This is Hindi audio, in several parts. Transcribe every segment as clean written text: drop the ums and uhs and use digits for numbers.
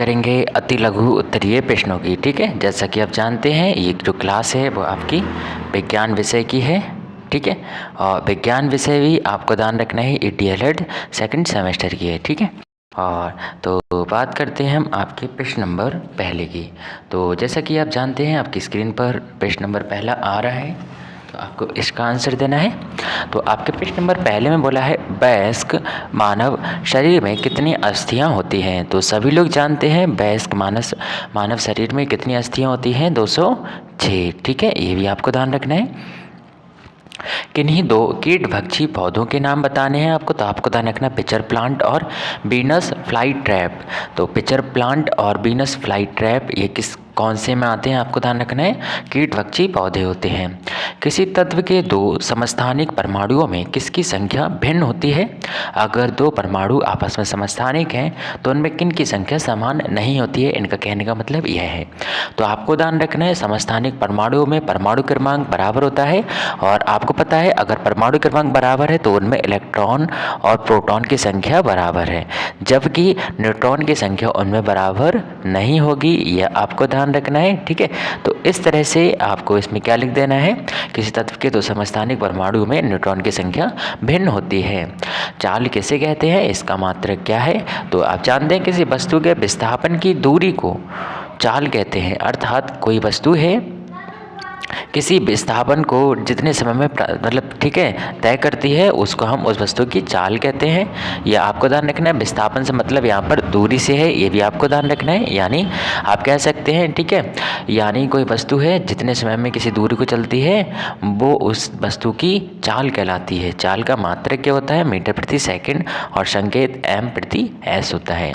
करेंगे अति लघु उत्तरीय प्रश्नों की। ठीक है, जैसा कि आप जानते हैं ये जो क्लास है वो आपकी विज्ञान विषय की है। ठीक है, और विज्ञान विषय भी आपको ध्यान रखना है, ये डीएलएड सेकंड सेमेस्टर की है। ठीक है, और तो बात करते हैं हम आपके प्रश्न नंबर पहले की। तो जैसा कि आप जानते हैं आपकी स्क्रीन पर प्रश्न नंबर पहला आ रहा है, तो आपको इसका आंसर देना है। तो आपके प्रश्न नंबर पहले में बोला है वयस्क मानव शरीर में कितनी अस्थियां होती हैं। तो सभी लोग जानते हैं वयस्क मानव शरीर में कितनी अस्थियां होती हैं, 206। ठीक है, ये भी आपको ध्यान रखना है। किन्हीं दो कीटभक्षी पौधों के नाम बताने हैं आपको, तो आपको ध्यान रखना पिचर प्लांट और बीनस फ्लाई ट्रैप। तो पिचर प्लांट और बीनस फ्लाई ट्रैप ये कौन से में आते हैं, आपको ध्यान रखना है कीटभक्षी पौधे होते हैं। किसी तत्व के दो समस्थानिक परमाणुओं में किसकी संख्या भिन्न होती है। अगर दो परमाणु आपस में समस्थानिक हैं तो उनमें किन की संख्या समान नहीं होती है, इनका कहने का मतलब यह है। तो आपको ध्यान रखना है समस्थानिक परमाणुओं में परमाणु क्रमांक बराबर होता है, और आपको पता है अगर परमाणु क्रमांक बराबर है तो उनमें इलेक्ट्रॉन और प्रोटॉन की संख्या बराबर है, जबकि न्यूट्रॉन की संख्या उनमें बराबर नहीं होगी, यह आपको ध्यान रखना है। ठीक है, तो इस तरह से आपको इसमें क्या लिख देना है, किसी तत्व के दो समस्थानिक परमाणु में न्यूट्रॉन की संख्या भिन्न होती है। चाल किसे कहते हैं, इसका मात्रक क्या है। तो आप जानते हैं किसी वस्तु के विस्थापन की दूरी को चाल कहते हैं, अर्थात कोई वस्तु है किसी विस्थापन को जितने समय में मतलब ठीक है तय करती है उसको हम उस वस्तु की चाल कहते हैं। यह आपको ध्यान रखना है। विस्थापन से मतलब यहाँ पर दूरी से है, ये भी आपको ध्यान रखना है। यानी आप कह सकते हैं ठीक है, यानी कोई वस्तु है जितने समय में किसी दूरी को चलती है वो उस वस्तु की चाल कहलाती है। चाल का मात्रक क्या होता है, मीटर प्रति सेकेंड, और संकेत एम प्रति एस होता है।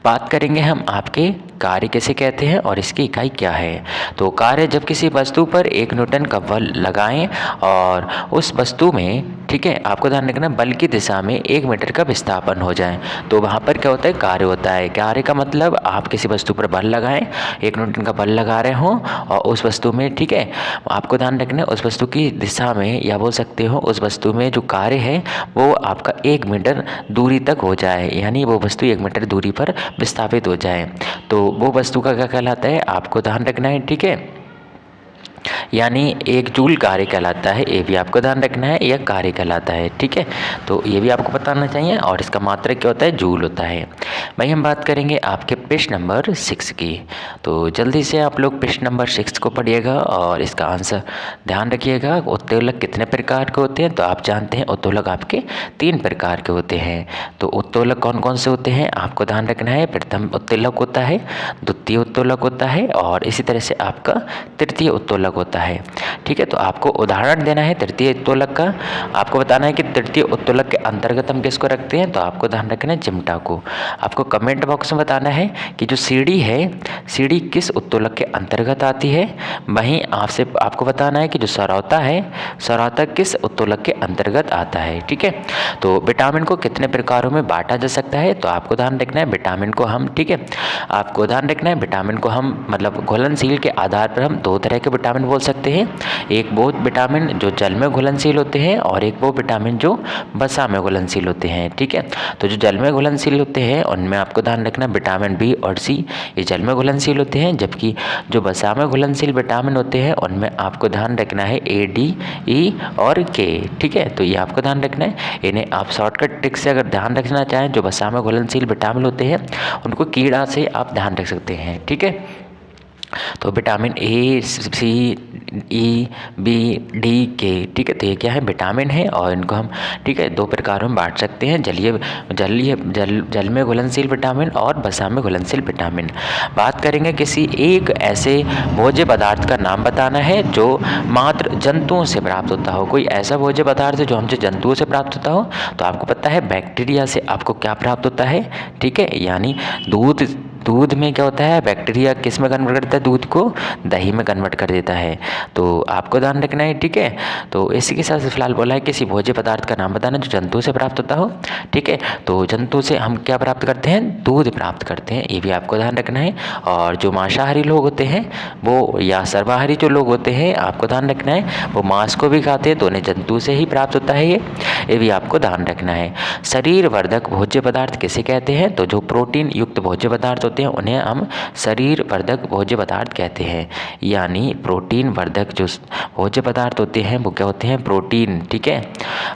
बात करेंगे हम आपके कार्य किसे कहते हैं और इसकी इकाई क्या है। तो कार्य जब किसी वस्तु पर 1 न्यूटन का बल लगाएं और उस वस्तु में ठीक है आपको ध्यान रखना बल की दिशा में 1 मीटर का विस्थापन हो जाए तो वहाँ पर क्या होता है, कार्य होता है। कार्य का मतलब आप किसी वस्तु पर बल लगाएं, 1 न्यूटन का बल लगा रहे हों और उस वस्तु में ठीक है आपको ध्यान रखना उस वस्तु की दिशा में, या बोल सकते हो उस वस्तु में जो कार्य है वो आपका 1 मीटर दूरी तक हो जाए, यानी वो वस्तु 1 मीटर दूरी पर विस्थापित हो जाए तो वो वस्तु का क्या कहलाता है, आपको ध्यान रखना है। ठीक है, यानी 1 जूल कार्य कहलाता है, ये भी आपको ध्यान रखना है, यह कार्य कहलाता है। ठीक है, तो ये भी आपको बताना चाहिए, और इसका मात्रक क्या होता है, जूल होता है। भाई हम बात करेंगे आपके प्रश्न नंबर 6 की। तो जल्दी से आप लोग प्रश्न नंबर 6 को पढ़िएगा और इसका आंसर ध्यान रखिएगा। उत्तोलक कितने प्रकार के होते हैं, तो आप जानते हैं उत्तोलक आपके 3 प्रकार के होते हैं। तो उत्तोलक कौन कौन से होते हैं, आपको ध्यान रखना है। प्रथम उत्तोलक होता है, द्वितीय उत्तोलक होता है, और इसी तरह से आपका तृतीय उत्तोलक होता है। ठीक है, तो आपको उदाहरण देना है तृतीय उत्तोलक का। आपको बताना है कि तृतीय उत्तोलक के अंतर्गत हम किसको रखते हैं, तो आपको ध्यान रखना है चिमटा को। आपको कमेंट बॉक्स में बताना है कि जो सीढ़ी है, सीढ़ी किस उत्तोलक के अंतर्गत आती है। वहीं आपको बताना है कि जो सरौता है, सरौता किस उत्तोलक के अंतर्गत आता है। ठीक है, तो विटामिन को कितने प्रकारों में बांटा जा सकता है, तो आपको ध्यान रखना है विटामिन को हम ठीक है आपको ध्यान रखना है विटामिन को हम मतलब घुलनशील के आधार पर हम 2 तरह के विटामिन बोल सकते हैं। एक वो विटामिन जो जल में घुलनशील होते हैं, और एक वो विटामिन जो वसा में घुलनशील होते हैं। ठीक है, तो जो जल में घुलनशील होते हैं उनमें आपको ध्यान रखना विटामिन बी और सी ये जल में घुलनशील होते हैं, जबकि जो वसा में घुलनशील विटामिन होते हैं उनमें आपको ध्यान रखना है ए, डी, ई और के। ठीक है, तो ये आपको ध्यान रखना है। इन्हें आप शॉर्टकट ट्रिक से अगर ध्यान रखना चाहें, जो वसा में घुलनशील विटामिन होते हैं उनको कीड़ा से आप ध्यान रख सकते हैं। ठीक है, तो vitamin A, C, E, B, D, K. ठीक है, तो ये क्या है, विटामिन है, और इनको हम ठीक है 2 प्रकारों में बांट सकते हैं, जल में घुलनशील विटामिन और वसा में घुलनशील विटामिन। बात करेंगे किसी एक ऐसे भोज्य पदार्थ का नाम बताना है जो मात्र जंतुओं से प्राप्त होता हो। कोई ऐसा भोज्य पदार्थ है जो हमसे जंतुओं से प्राप्त होता हो, तो आपको पता है बैक्टीरिया से आपको क्या प्राप्त होता है। ठीक है, यानी दूध में क्या होता है, बैक्टीरिया किस में कन्वर्ट करता है, दूध को दही में कन्वर्ट कर देता है, तो आपको ध्यान रखना है। ठीक है, तो इसी के साथ फिलहाल बोला है किसी भोज्य पदार्थ का नाम बताना जो जंतु से प्राप्त होता हो। ठीक है, तो जंतु से हम क्या प्राप्त करते हैं, दूध प्राप्त करते हैं, ये भी आपको ध्यान रखना है। और जो मांसाहारी लोग होते हैं वो, या सर्वाहारी जो लोग होते हैं, आपको ध्यान रखना है वो मांस को भी खाते हैं, तो उन्हें जंतु से ही प्राप्त होता है ये भी आपको ध्यान रखना है। शरीर वर्धक भोज्य पदार्थ किसे कहते हैं, तो जो प्रोटीन युक्त भोज्य पदार्थ होते हैं उन्हें हम शरीर वर्धक भोज्य पदार्थ कहते हैं। यानी प्रोटीन वर्धक जो भोज्य पदार्थ होते हैं वो क्या होते हैं, प्रोटीन। ठीक है,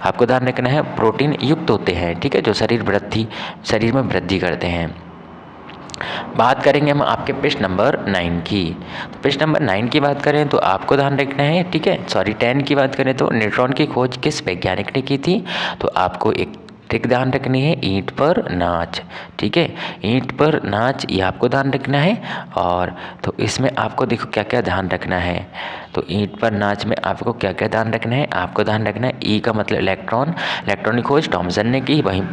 आपको ध्यान रखना है प्रोटीन युक्त होते हैं। ठीक है, जो शरीर में वृद्धि करते हैं। बात करेंगे हम आपके पृष्ठ नंबर 9 की। तो पृष्ठ नंबर 9 की बात करें तो आपको ध्यान रखना है, ठीक है, सॉरी 10 की बात करें तो न्यूट्रॉन की खोज किस वैज्ञानिक ने की थी। तो आपको एक ट्रिक ध्यान रखनी है, ईंट पर नाच। ठीक है, ईंट पर नाच ये आपको ध्यान रखना है। और तो इसमें आपको देखो क्या क्या ध्यान रखना है। तो ईंट पर नाच में आपको क्या क्या ध्यान रखना है, आपको ध्यान रखना है ई का मतलब इलेक्ट्रॉन, इलेक्ट्रॉन की खोज थॉमसन ने की। वहीं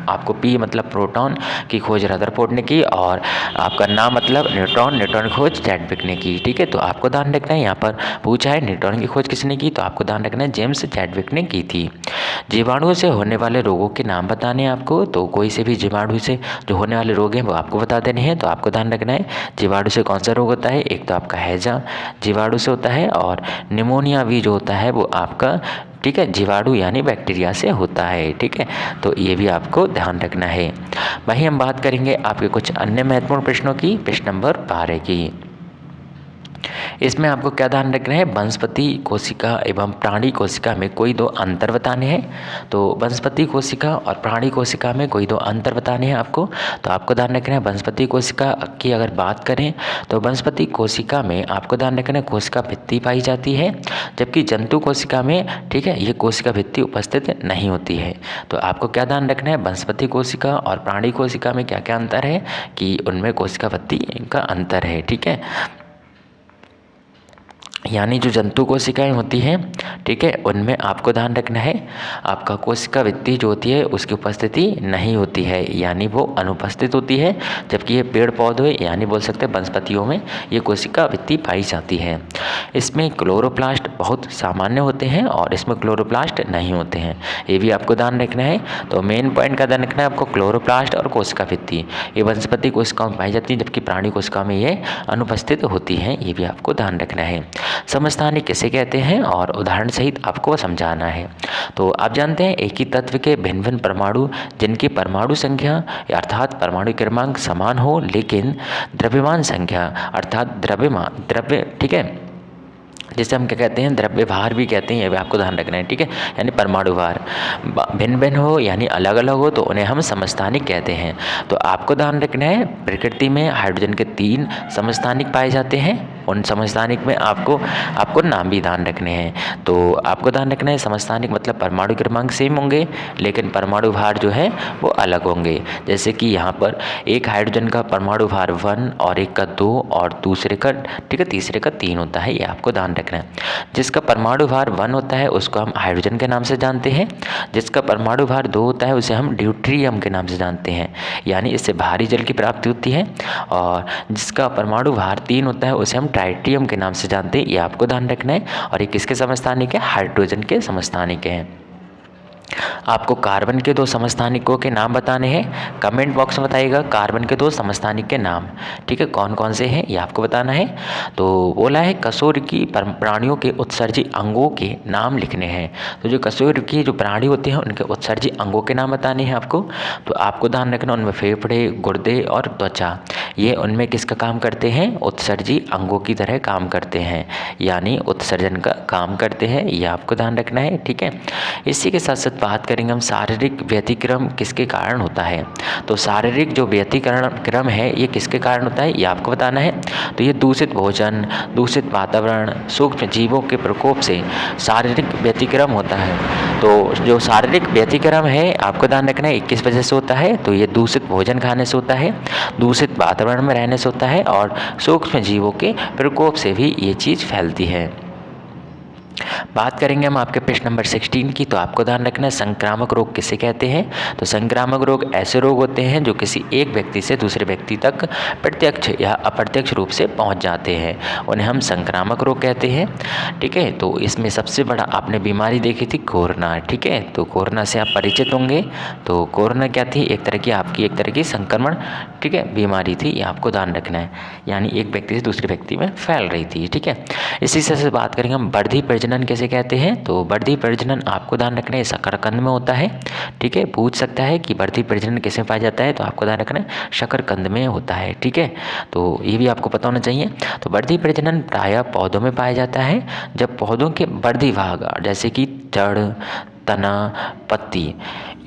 आपको पी मतलब प्रोटॉन की खोज रदरफोर्ड ने की। और आपका नाम मतलब न्यूट्रॉन, न्यूट्रॉन की खोज चैडविक ने की। ठीक है, तो आपको ध्यान रखना है यहाँ पर पूछा है न्यूट्रॉन की खोज किसने की, तो आपको ध्यान रखना है जेम्स चैडविक ने की थी। जीवाणुओं से होने वाले रोगों के नाम बताने हैं आपको। तो कोई से भी जीवाणु से जो होने वाले रोग हैं वो आपको बता देने हैं। तो आपको ध्यान रखना है जीवाणु से कौन सा रोग होता है, एक तो आपका हैजा जीवाणु से होता है, और निमोनिया भी जो होता है वो आपका, ठीक है, जीवाणु यानी बैक्टीरिया से होता है। ठीक है, तो ये भी आपको ध्यान रखना है। वहीं हम बात करेंगे आपके कुछ अन्य महत्वपूर्ण प्रश्नों की, प्रश्न नंबर 12 की। इसमें आपको क्या ध्यान रखना है, वनस्पति कोशिका एवं प्राणी कोशिका में कोई दो अंतर बताने हैं। तो वनस्पति कोशिका और प्राणी कोशिका में कोई दो अंतर बताने हैं आपको। तो आपको ध्यान रखना है वनस्पति कोशिका की अगर बात करें तो वनस्पति कोशिका में आपको ध्यान रखना है कोशिका भित्ति पाई जाती है, जबकि जंतु कोशिका में, ठीक है, ये कोशिका भित्ति उपस्थित नहीं होती है। तो आपको क्या ध्यान रखना है, वनस्पति कोशिका और प्राणी कोशिका में क्या क्या अंतर है कि उनमें कोशिका भित्ति का अंतर है। ठीक है, यानी जो जंतु कोशिकाएं होती हैं, ठीक है, उनमें आपको ध्यान रखना है आपका कोशिका भित्ति जो होती है उसकी उपस्थिति नहीं होती है, यानी वो अनुपस्थित होती है। जबकि ये पेड़ पौधे यानी बोल सकते हैं वनस्पतियों में ये कोशिका भित्ति पाई जाती है। इसमें क्लोरोप्लास्ट बहुत सामान्य होते हैं और इसमें क्लोरोप्लास्ट नहीं होते हैं, ये भी आपको ध्यान रखना है। तो मेन पॉइंट का ध्यान रखना है आपको, क्लोरोप्लास्ट और कोशिका भित्ति ये वनस्पति कोशिकाओं में पाई जाती है, जबकि प्राणी कोशिका में ये अनुपस्थित होती हैं, ये भी आपको ध्यान रखना है। समस्थानिक किसे कहते हैं और उदाहरण सहित आपको समझाना है। तो आप जानते हैं एक ही तत्व के भिन्न भिन्न परमाणु जिनकी परमाणु संख्या अर्थात परमाणु क्रमांक समान हो लेकिन द्रव्यमान संख्या अर्थात द्रव्य, ठीक है, जिसे हम क्या कहते हैं द्रव्य भार भी कहते हैं, ये भी आपको ध्यान रखना है। ठीक है, यानी परमाणु भार भिन्न भिन्न हो यानी अलग अलग हो तो उन्हें हम समस्थानिक कहते हैं। तो आपको ध्यान रखना है प्रकृति में हाइड्रोजन के 3 समस्थानिक पाए जाते हैं, उन समस्थानिक में आपको नाम भी ध्यान रखने हैं। तो आपको ध्यान रखना है समस्थानिक मतलब परमाणु क्रमांक सेम होंगे लेकिन परमाणु भार जो है वो अलग होंगे। जैसे कि यहाँ पर एक हाइड्रोजन का परमाणु भार 1 और एक का 2 और दूसरे का, ठीक है, तीसरे का 3 होता है, ये आपको ध्यान रखना है। जिसका परमाणु भार 1 होता है उसको हम हाइड्रोजन के नाम से जानते हैं, जिसका परमाणु भार 2 होता है उसे हम ड्यूट्रियम के नाम से जानते हैं, यानी इससे भारी जल की प्राप्ति होती है। और जिसका परमाणु भार 3 होता है उसे हम ट्राइटियम के नाम से जानते हैं, ये आपको ध्यान रखना है। और ये किसके समस्थानिक है, हाइड्रोजन के समस्थानिक हैं। आपको कार्बन के 2 समस्थानिकों के नाम बताने हैं, कमेंट बॉक्स में बताइएगा कार्बन के 2 समस्थानिक के नाम, ठीक है, कौन कौन से हैं ये आपको बताना है। तो बोला है कशेरुकी प्राणियों के उत्सर्जी अंगों के नाम लिखने हैं। तो जो कशेरुकी जो प्राणी होते हैं उनके उत्सर्जी अंगों के नाम बताने हैं आपको। तो आपको ध्यान रखना उनमें फेफड़े, गुर्दे और त्वचा ये उनमें किसका काम करते हैं, उत्सर्जी अंगों की तरह काम करते हैं, यानी उत्सर्जन का काम करते हैं, ये आपको ध्यान रखना है। ठीक है, इसी के साथ साथ बात करेंगे हम शारीरिक व्यतिक्रम किसके कारण होता है। तो शारीरिक जो व्यतिक्रम है ये किसके कारण होता है ये आपको बताना है। तो ये दूषित भोजन, दूषित वातावरण, सूक्ष्म जीवों के प्रकोप से शारीरिक व्यतिक्रम होता है। तो जो शारीरिक व्यतिक्रम है आपको ध्यान रखना है किस वजह से होता है, तो ये दूषित भोजन खाने से होता है, दूषित वातावरण में रहने से होता है और सूक्ष्म जीवों के प्रकोप से भी ये चीज़ फैलती है। बात करेंगे हम आपके प्रश्न नंबर 16 की। तो आपको ध्यान रखना है संक्रामक रोग किसे कहते हैं। तो संक्रामक रोग ऐसे रोग होते हैं जो किसी एक व्यक्ति से दूसरे व्यक्ति तक प्रत्यक्ष या अप्रत्यक्ष रूप से पहुंच जाते हैं, उन्हें हम संक्रामक रोग कहते हैं। ठीक है, तो इसमें सबसे बड़ा आपने बीमारी देखी थी कोरोना। ठीक है, तो कोरोना से आप परिचित होंगे। तो कोरोना क्या थी, एक तरह की संक्रमण, ठीक है, बीमारी थी, ये आपको ध्यान रखना है, यानी एक व्यक्ति से दूसरे व्यक्ति में फैल रही थी। ठीक है, इसी से बात करेंगे हम वर्धी प्रजनन प्रजनन किसे कहते हैं? तो बढ़ती प्रजनन आपको ध्यान रखना है शकरकंद में होता है, ठीक है। पूछ सकता है कि बढ़ती प्रजनन किसमें पाया जाता है, तो आपको ध्यान रखना है शकरकंद में होता है, ठीक है। तो ये भी आपको पता होना चाहिए। तो बढ़ती प्रजनन प्रायः पौधों में पाया जाता है, जब पौधों के बढ़ती भाग जैसे कि जड़, तना, पत्ती,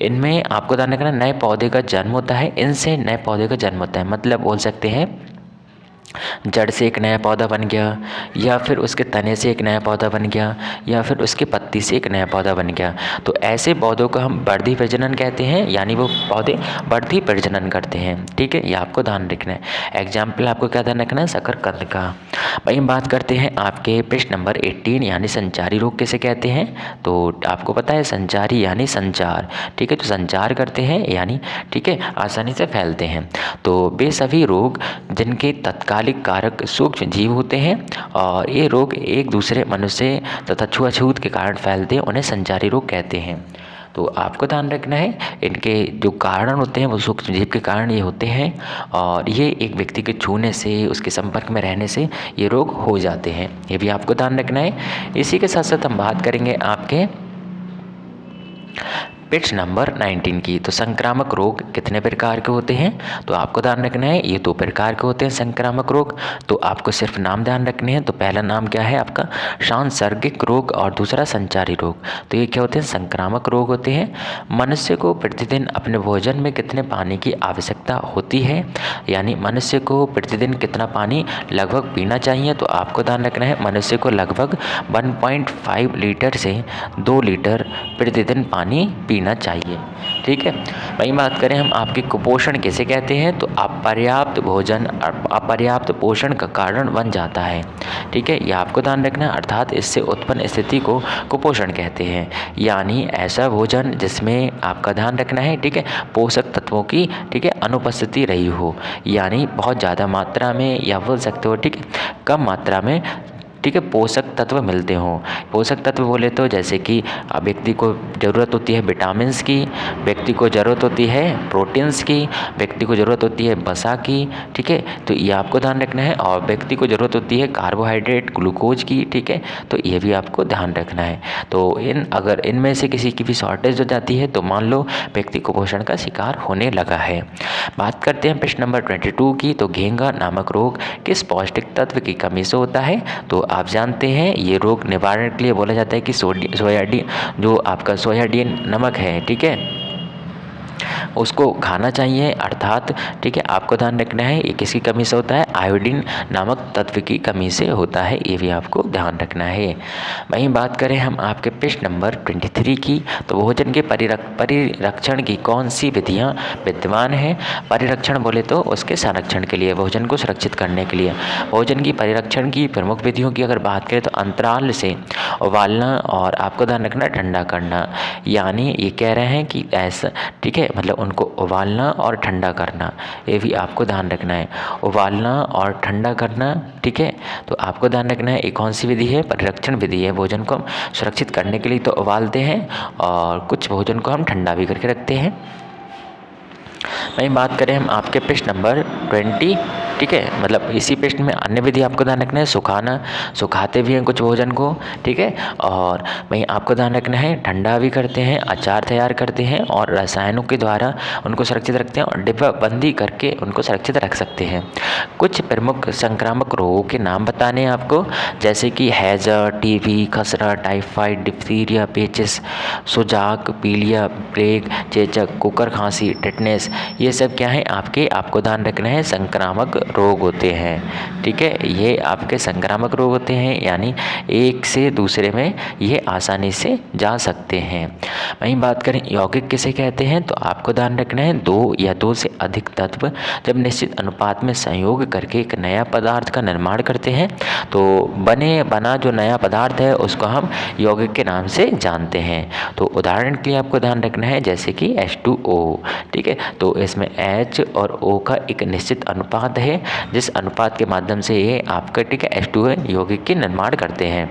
इनमें आपको ध्यान रखना नए पौधे का जन्म होता है, इनसे नए पौधे का जन्म होता है। मतलब बोल सकते हैं जड़ से एक नया पौधा बन गया, या फिर उसके तने से एक नया पौधा बन गया, या फिर उसके पत्ती से एक नया पौधा बन गया। तो ऐसे पौधों को हम बढ़ती प्रजनन कहते हैं, यानी वो पौधे बढ़ती प्रजनन करते हैं, ठीक है। ये आपको ध्यान रखना है। एग्जाम्पल आपको क्या ध्यान रखना है? शकरकंद का। वहीं बात करते हैं आपके पृष्ठ नंबर 18 यानी संचारी रोग किसे कहते हैं? तो आपको पता है संचारी यानी संचार, ठीक है। तो संचार करते हैं यानी, ठीक है, आसानी से फैलते हैं। तो वे सभी रोग जिनके तत्कालिक कारक सूक्ष्म जीव होते हैं और ये रोग एक दूसरे मनुष्य तथा छुआछूत के कारण फैलते हैं, उन्हें संचारी रोग कहते हैं। तो आपको ध्यान रखना है इनके जो कारण होते हैं वो सूक्ष्म जीव के कारण ये होते हैं, और ये एक व्यक्ति के छूने से, उसके संपर्क में रहने से ये रोग हो जाते हैं। ये भी आपको ध्यान रखना है। इसी के साथ साथ हम बात करेंगे आपके पृष्ठ नंबर 19 की। तो संक्रामक रोग कितने प्रकार के होते हैं? तो आपको ध्यान रखना है ये 2 प्रकार के होते हैं संक्रामक रोग। तो आपको सिर्फ नाम ध्यान रखने हैं। तो पहला नाम क्या है आपका? सांसर्गिक रोग, और दूसरा संचारी रोग। तो ये क्या होते हैं? संक्रामक रोग होते हैं। मनुष्य को प्रतिदिन अपने भोजन में कितने पानी की आवश्यकता होती है, यानी मनुष्य को प्रतिदिन कितना पानी लगभग पीना चाहिए? तो आपको ध्यान रखना है मनुष्य को लगभग 1.5 लीटर से 2 लीटर प्रतिदिन पानी पीना चाहिए, ठीक है। वहीं बात करें हम आपके कुपोषण किसे कहते हैं? तो अपर्याप्त भोजन अपर्याप्त पोषण का कारण बन जाता है, ठीक है। यह आपको ध्यान रखना है। अर्थात इससे उत्पन्न स्थिति को कुपोषण कहते हैं, यानी ऐसा भोजन जिसमें आपका ध्यान रखना है, ठीक है, पोषक तत्वों की, ठीक है, अनुपस्थिति रही हो, यानी बहुत ज़्यादा मात्रा में, या बोल सकते हो, ठीक है, कम मात्रा में, ठीक है, पोषक तत्व मिलते हों। पोषक तत्व बोले तो जैसे कि व्यक्ति को ज़रूरत होती है विटामिन्स की, व्यक्ति को ज़रूरत होती है प्रोटीन्स की, व्यक्ति को ज़रूरत होती है वसा की, ठीक है। तो ये आपको ध्यान रखना है। और व्यक्ति को ज़रूरत होती है कार्बोहाइड्रेट, ग्लूकोज की, ठीक है। तो ये भी आपको ध्यान रखना है। तो अगर इनमें से किसी की भी शॉर्टेज हो जाती है तो मान लो व्यक्ति कुपोषण का शिकार होने लगा है। बात करते हैं प्रश्न नंबर 22 की। तो घेंघा नामक रोग किस पौष्टिक तत्व की कमी से होता है? तो आप जानते हैं ये रोग निवारण के लिए बोला जाता है कि सोयाडीन, जो आपका सोयाडीन नमक है, ठीक है, उसको खाना चाहिए। अर्थात, ठीक है, आपको ध्यान रखना है ये किसकी कमी से होता है? आयोडीन नामक तत्व की कमी से होता है, ये भी आपको ध्यान रखना है। वहीं बात करें हम आपके पृष्ठ नंबर 23 की। तो भोजन के परिरक्षण की कौन सी विधियां विद्यमान है? परिरक्षण बोले तो उसके संरक्षण के लिए, भोजन को सुरक्षित करने के लिए। भोजन की परिरक्षण की प्रमुख विधियों की अगर बात करें तो अंतराल से उबालना, और आपको ध्यान रखना ठंडा करना, यानी ये कह रहे हैं कि ऐसा, ठीक है, मतलब उनको उबालना और ठंडा करना, ये भी आपको ध्यान रखना है। उबालना और ठंडा करना, ठीक है। तो आपको ध्यान रखना है ये कौन सी विधि है? परिरक्षण विधि है। भोजन को हम सुरक्षित करने के लिए तो उबालते हैं, और कुछ भोजन को हम ठंडा भी करके रखते हैं। वहीं बात करें हम आपके पृष्ठ नंबर 20, ठीक है, मतलब इसी पृष्ठ में अन्य विधि आपको ध्यान रखना है। सुखाना, सुखाते भी हैं कुछ भोजन को, ठीक है। और वहीं आपको ध्यान रखना है ठंडा भी करते हैं, अचार तैयार करते हैं, और रसायनों के द्वारा उनको सुरक्षित रखते हैं, और डिब्बाबंदी करके उनको सुरक्षित रख सकते हैं। कुछ प्रमुख संक्रामक रोगों के नाम बताने हैं आपको, जैसे कि हैजा, टीबी, खसरा, टाइफाइड, डिप्थीरिया, पेचिस, सुजाक, पीलिया, प्लेग, चेचक, कुकर खांसी, टिटनेस, ये सब क्या है आपको ध्यान रखना है संक्रामक रोग होते हैं, ठीक है। ये आपके संक्रामक रोग होते हैं, यानी एक से दूसरे में ये आसानी से जा सकते हैं। वहीं बात करें यौगिक किसे कहते हैं? तो आपको ध्यान रखना है 2 या 2 से अधिक तत्व जब निश्चित अनुपात में संयोग करके एक नया पदार्थ का निर्माण करते हैं, तो बना जो नया पदार्थ है उसको हम यौगिक के नाम से जानते हैं। तो उदाहरण के लिए आपको ध्यान रखना है जैसे कि H2O, ठीक है। तो इसमें H और O का एक निश्चित अनुपात है, जिस अनुपात के माध्यम से ये आपका, ठीक है, H2O यौगिक के निर्माण करते हैं।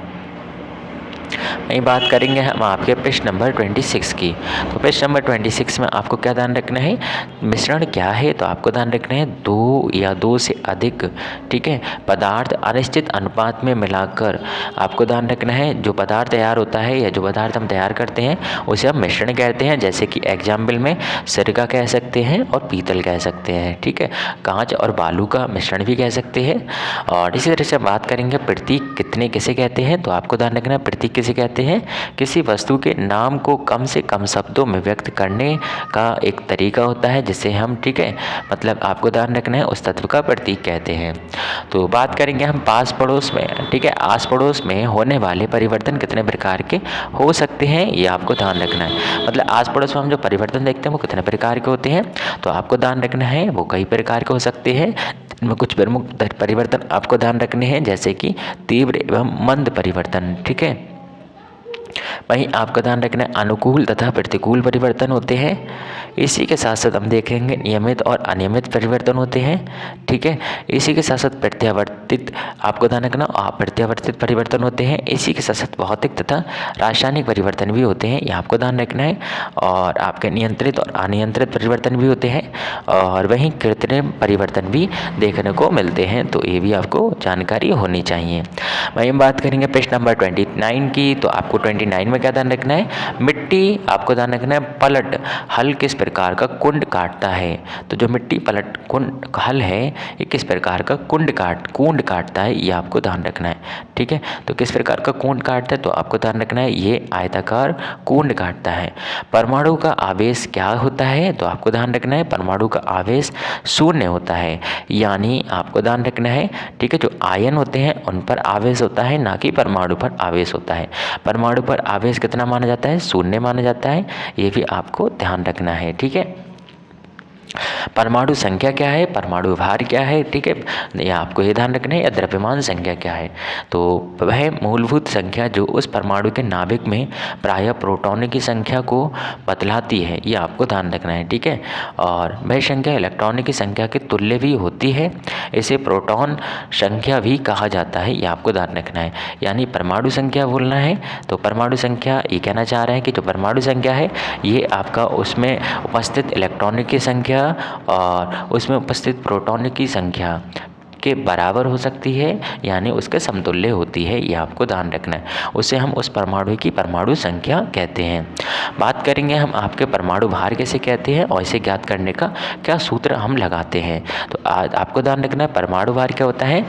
वहीं बात करेंगे हम आपके पृष्ठ नंबर 26 की। तो पृष्ठ नंबर 26 में आपको क्या ध्यान रखना है, मिश्रण क्या है, तो आपको ध्यान रखना है 2 या 2 से अधिक, ठीक है, पदार्थ अनिश्चित अनुपात में मिलाकर आपको ध्यान रखना है जो पदार्थ तैयार होता है या जो पदार्थ हम तैयार करते हैं उसे हम मिश्रण कहते हैं। जैसे कि एग्जाम्पल में सिरका कह सकते हैं और पीतल कह सकते हैं, ठीक है, कांच और बालू का मिश्रण भी कह सकते हैं। और इसी तरह से बात करेंगे प्रतीक कितने किसे कहते हैं, तो आपको ध्यान रखना है प्रतीक किसे कहते हैं, किसी वस्तु के नाम को कम से कम शब्दों में व्यक्त करने का एक तरीका होता है जिसे हम, ठीक है, मतलब आपको ध्यान रखना है उस तत्व का प्रतीक कहते हैं। तो बात करेंगे हम पास पड़ोस में, ठीक है, आस पड़ोस में होने वाले परिवर्तन कितने प्रकार के हो सकते हैं, ये आपको ध्यान रखना है। मतलब आस पड़ोस में हम जो परिवर्तन देखते हैं वो कितने प्रकार के होते हैं, तो आपको ध्यान रखना है वो कई प्रकार के हो सकते हैं। इनमें कुछ प्रमुख परिवर्तन आपको ध्यान रखने हैं, जैसे कि तीव्र एवं मंद परिवर्तन, ठीक है। वहीं आपका ध्यान रखना है अनुकूल तथा प्रतिकूल परिवर्तन होते हैं। इसी के साथ साथ हम देखेंगे नियमित और अनियमित परिवर्तन होते हैं, ठीक है। इसी के साथ साथ प्रत्यावर्तित, आपको ध्यान रखना प्रत्यावर्तित परिवर्तन होते हैं। इसी के साथ साथ भौतिक तथा रासायनिक परिवर्तन भी होते हैं, ये आपको ध्यान रखना है। और आपके नियंत्रित और अनियंत्रित परिवर्तन भी होते हैं, और वहीं कृत्रिम परिवर्तन भी देखने को मिलते हैं, तो ये भी आपको जानकारी होनी चाहिए। वहीं हम बात करेंगे पृष्ठ नंबर 29 की। तो आपको 29 में क्या ध्यान रखना है, मिट्टी, आपको ध्यान रखना है पलट हल किस प्रकार का कुंड काटता है। तो जो मिट्टी पलट कुंड हल है ये किस प्रकार का कुंड काटता है, ये आपको ध्यान रखना है, ठीक है। तो किस प्रकार का कुंड काटता है, तो आपको ध्यान रखना है ये आयताकार कुंड काटता है। परमाणु का आवेश क्या होता है, तो आपको ध्यान रखना है परमाणु का आवेश शून्य होता है, यानी आपको ध्यान रखना है, ठीक है, जो आयन होते हैं उन पर आवेश होता है, ना कि परमाणु पर आवेश होता है। परमाणु पर आवेश कितना माना जाता है, शून्य माना जाता है, ये भी आपको ध्यान रखना है, ठीक है। परमाणु संख्या क्या है, परमाणु भार क्या है, ठीक है, या आपको ये ध्यान रखना है, या द्रव्यमान संख्या क्या है। तो वह मूलभूत संख्या जो उस परमाणु के नाभिक में प्रायः प्रोटॉनों की संख्या को बतलाती है, ये आपको ध्यान रखना है, ठीक है। और वह संख्या इलेक्ट्रॉनों की संख्या के तुल्य भी होती है, इसे प्रोटॉन संख्या भी कहा जाता है, ये आपको ध्यान रखना है। यानी परमाणु संख्या बोलना है तो परमाणु संख्या ये कहना चाह रहे हैं कि जो परमाणु संख्या है ये आपका उसमें उपस्थित इलेक्ट्रॉनों की संख्या और उसमें उपस्थित प्रोटॉन की संख्या के बराबर हो सकती है, यानी उसके समतुल्य होती है, ये आपको ध्यान रखना है। उसे हम उस परमाणु की परमाणु संख्या कहते हैं। बात करेंगे हम आपके परमाणु भार कैसे कहते हैं और इसे ज्ञात करने का क्या सूत्र हम लगाते हैं। तो आपको ध्यान रखना है परमाणु भार क्या होता है,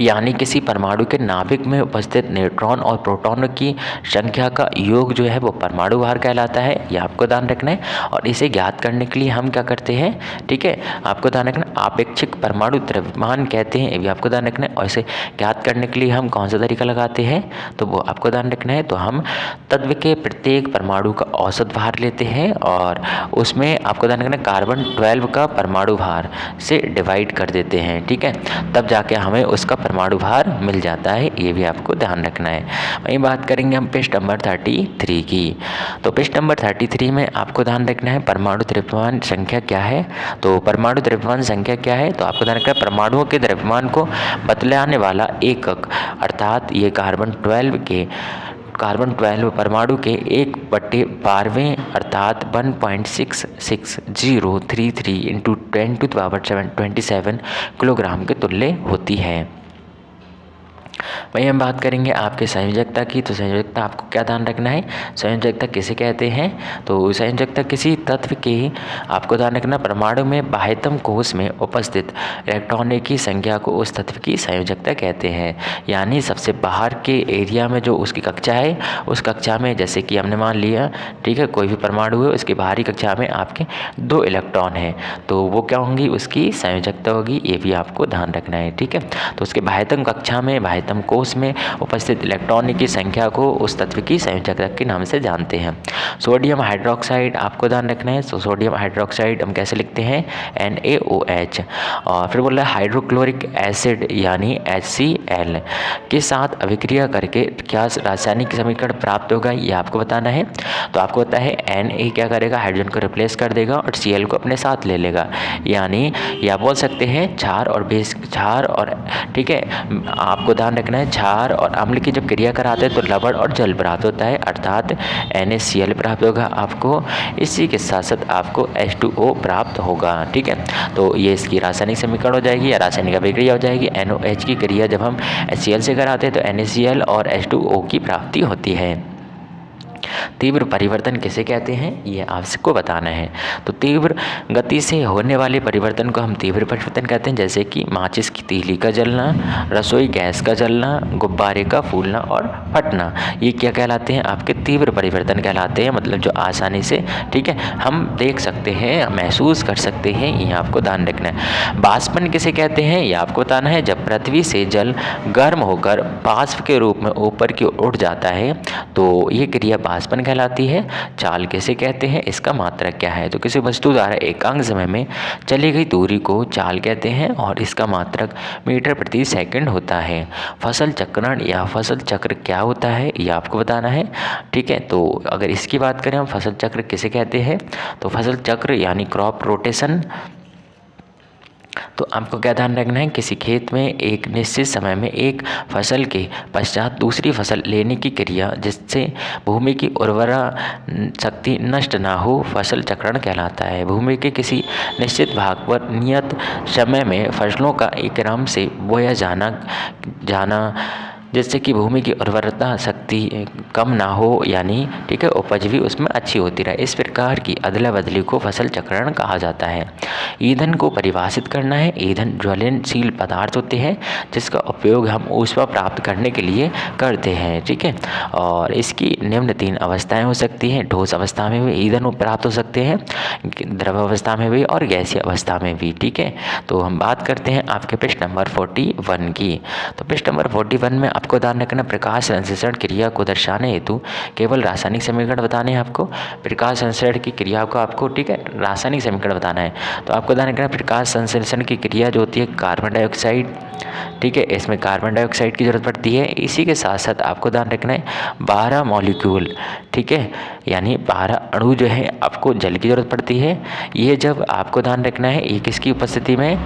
यानी किसी परमाणु के नाभिक में उपस्थित न्यूट्रॉन और प्रोटॉन की संख्या का योग जो है वो परमाणु भार कहलाता है, ये आपको ध्यान रखना है। और इसे ज्ञात करने के लिए हम क्या करते हैं, ठीक है, आपको ध्यान रखना आपेक्षिक परमाणु द्रव्यमान कहते हैं, ये भी आपको ध्यान रखना है। और इसे ज्ञात करने के लिए हम कौन सा तरीका लगाते हैं, तो वो आपको ध्यान रखना है। तो हम तत्व के प्रत्येक परमाणु का औसत भार लेते हैं और उसमें आपको ध्यान रखना कार्बन 12 का परमाणु भार से डिवाइड कर देते हैं, ठीक है, तब जाके हमें उसका परमाणु भार मिल जाता है, ये भी आपको ध्यान रखना है। वहीं बात करेंगे हम पृष्ठ नंबर 33 की। तो पृष्ठ नंबर 33 में आपको ध्यान रखना है परमाणु द्रव्यमान संख्या क्या है। तो परमाणु द्रव्यमान संख्या क्या है, तो आपको ध्यान रखना है परमाणुओं के द्रव्यमान को बतलाने वाला एकक, अर्थात ये कार्बन 12 परमाणु के 1/12 अर्थात 1.6633 इंटू 10⁻⁷ किलोग्राम के तुल्य होती है। वहीं हम बात करेंगे आपके संयोजकता की। तो संयोजकता आपको क्या ध्यान रखना है, संयोजकता किसे कहते हैं, तो संयोजकता किसी तत्व के आपको ध्यान रखना परमाणु में बाह्यतम कोश में उपस्थित इलेक्ट्रॉनों की संख्या को उस तत्व की संयोजकता कहते हैं। यानी सबसे बाहर के एरिया में जो उसकी कक्षा है, उस कक्षा में जैसे कि हमने मान लिया, ठीक है, कोई भी परमाणु है उसकी बाहरी कक्षा में आपके 2 इलेक्ट्रॉन हैं, तो वो क्या होंगी, उसकी संयोजकता होगी, ये भी आपको ध्यान रखना है, ठीक है। तो उसके बाह्यतम कक्षा में बाह्यतम कोश में उपस्थित इलेक्ट्रॉन की संख्या को उस तत्व की संयोजकता के नाम से जानते हैं। सोडियम हाइड्रोक्साइड आपको ध्यान रखना है। तो सोडियम हाइड्रोक्साइड हम कैसे लिखते हैं, NaOH। और फिर बोल रहा है हाइड्रोक्लोरिक एसिड यानी HCl के साथ अभिक्रिया करके क्या रासायनिक समीकरण प्राप्त होगा, ये आपको बताना है। तो आपको पता है Na क्या करेगा, हाइड्रोजन को रिप्लेस कर देगा और Cl को अपने साथ ले लेगा, यानी या बोल सकते हैं क्षार और बेस, क्षार और, ठीक है, आपको ध्यान रखना है, क्षार और अम्ल की जब क्रिया कराते हैं तो लवण और जल प्राप्त होता है, अर्थात NaCl प्राप्त होगा आपको। इसी के साथ साथ आपको H2O प्राप्त होगा। ठीक है, तो ये इसकी रासायनिक समीकरण हो जाएगी या रासायनिक अभिक्रिया हो जाएगी। NOH की क्रिया जब हम HCl से कराते हैं तो NaCl और H2O की प्राप्ति होती है। तीव्र परिवर्तन किसे कहते हैं, ये आपको बताना है। तो तीव्र गति से होने वाले परिवर्तन को हम तीव्र परिवर्तन कहते हैं, जैसे कि माचिस की तीली का जलना, रसोई गैस का जलना, गुब्बारे का फूलना और फटना, ये क्या कहलाते हैं, आपके तीव्र परिवर्तन कहलाते हैं। मतलब जो आसानी से, ठीक है, हम देख सकते हैं, महसूस कर सकते हैं, ये आपको ध्यान रखना है। बाष्पन किसे कहते हैं, ये आपको बताना है। जब पृथ्वी से जल गर्म होकर बाष्प के रूप में ऊपर की ओर उठ जाता है तो ये क्रिया बाष्पन कहलाती है। चाल किसे कहते हैं, इसका मात्रक क्या है, तो किसी वस्तु द्वारा एकांक समय में चली गई दूरी को चाल कहते हैं और इसका मात्रक मीटर प्रति सेकंड होता है। फसल चक्रण या फसल चक्र क्या होता है, ये आपको बताना है। ठीक है, तो अगर इसकी बात करें हम फसल चक्र किसे कहते हैं, तो फसल चक्र यानी क्रॉप रोटेशन। तो आपको क्या ध्यान रखना है, किसी खेत में एक निश्चित समय में एक फसल के पश्चात दूसरी फसल लेने की क्रिया जिससे भूमि की उर्वरा शक्ति नष्ट ना हो, फसल चक्रण कहलाता है। भूमि के किसी निश्चित भाग पर नियत समय में फसलों का एक क्रम से बोया जाना जिससे कि भूमि की उर्वरता शक्ति कम ना हो, यानी ठीक है उपज भी उसमें अच्छी होती रहे। इस प्रकार की अदला बदली को फसल चक्रण कहा जाता है। ईंधन को परिभाषित करना है। ईंधन ज्वलनशील पदार्थ होते हैं जिसका उपयोग हम ऊष्मा प्राप्त करने के लिए करते हैं। ठीक है, और इसकी निम्न 3 अवस्थाएं हो सकती हैं। ठोस अवस्था में भी ईंधन प्राप्त हो सकते हैं, द्रव अवस्था में भी और गैसीय अवस्था में भी। ठीक है, तो हम बात करते हैं आपके पृष्ठ नंबर 41 की। तो पृष्ठ नंबर 41 में आपको ध्यान रखना, प्रकाश संश्लेषण क्रिया को दर्शाने हेतु केवल रासायनिक समीकरण बताने हैं आपको। प्रकाश संश्लेषण की क्रिया को आपको, ठीक है, रासायनिक समीकरण बताना है। तो आपको ध्यान रखना, प्रकाश संश्लेषण की क्रिया जो होती है कार्बन डाइऑक्साइड, ठीक है, इसमें कार्बन डाइऑक्साइड की जरूरत पड़ती है। इसी के साथ साथ आपको ध्यान रखना है 12 मॉलिक्यूल, ठीक है, यानी 12 अणु जो है आपको जल की जरूरत पड़ती है। ये जब आपको ध्यान रखना है, ये किसकी उपस्थिति में,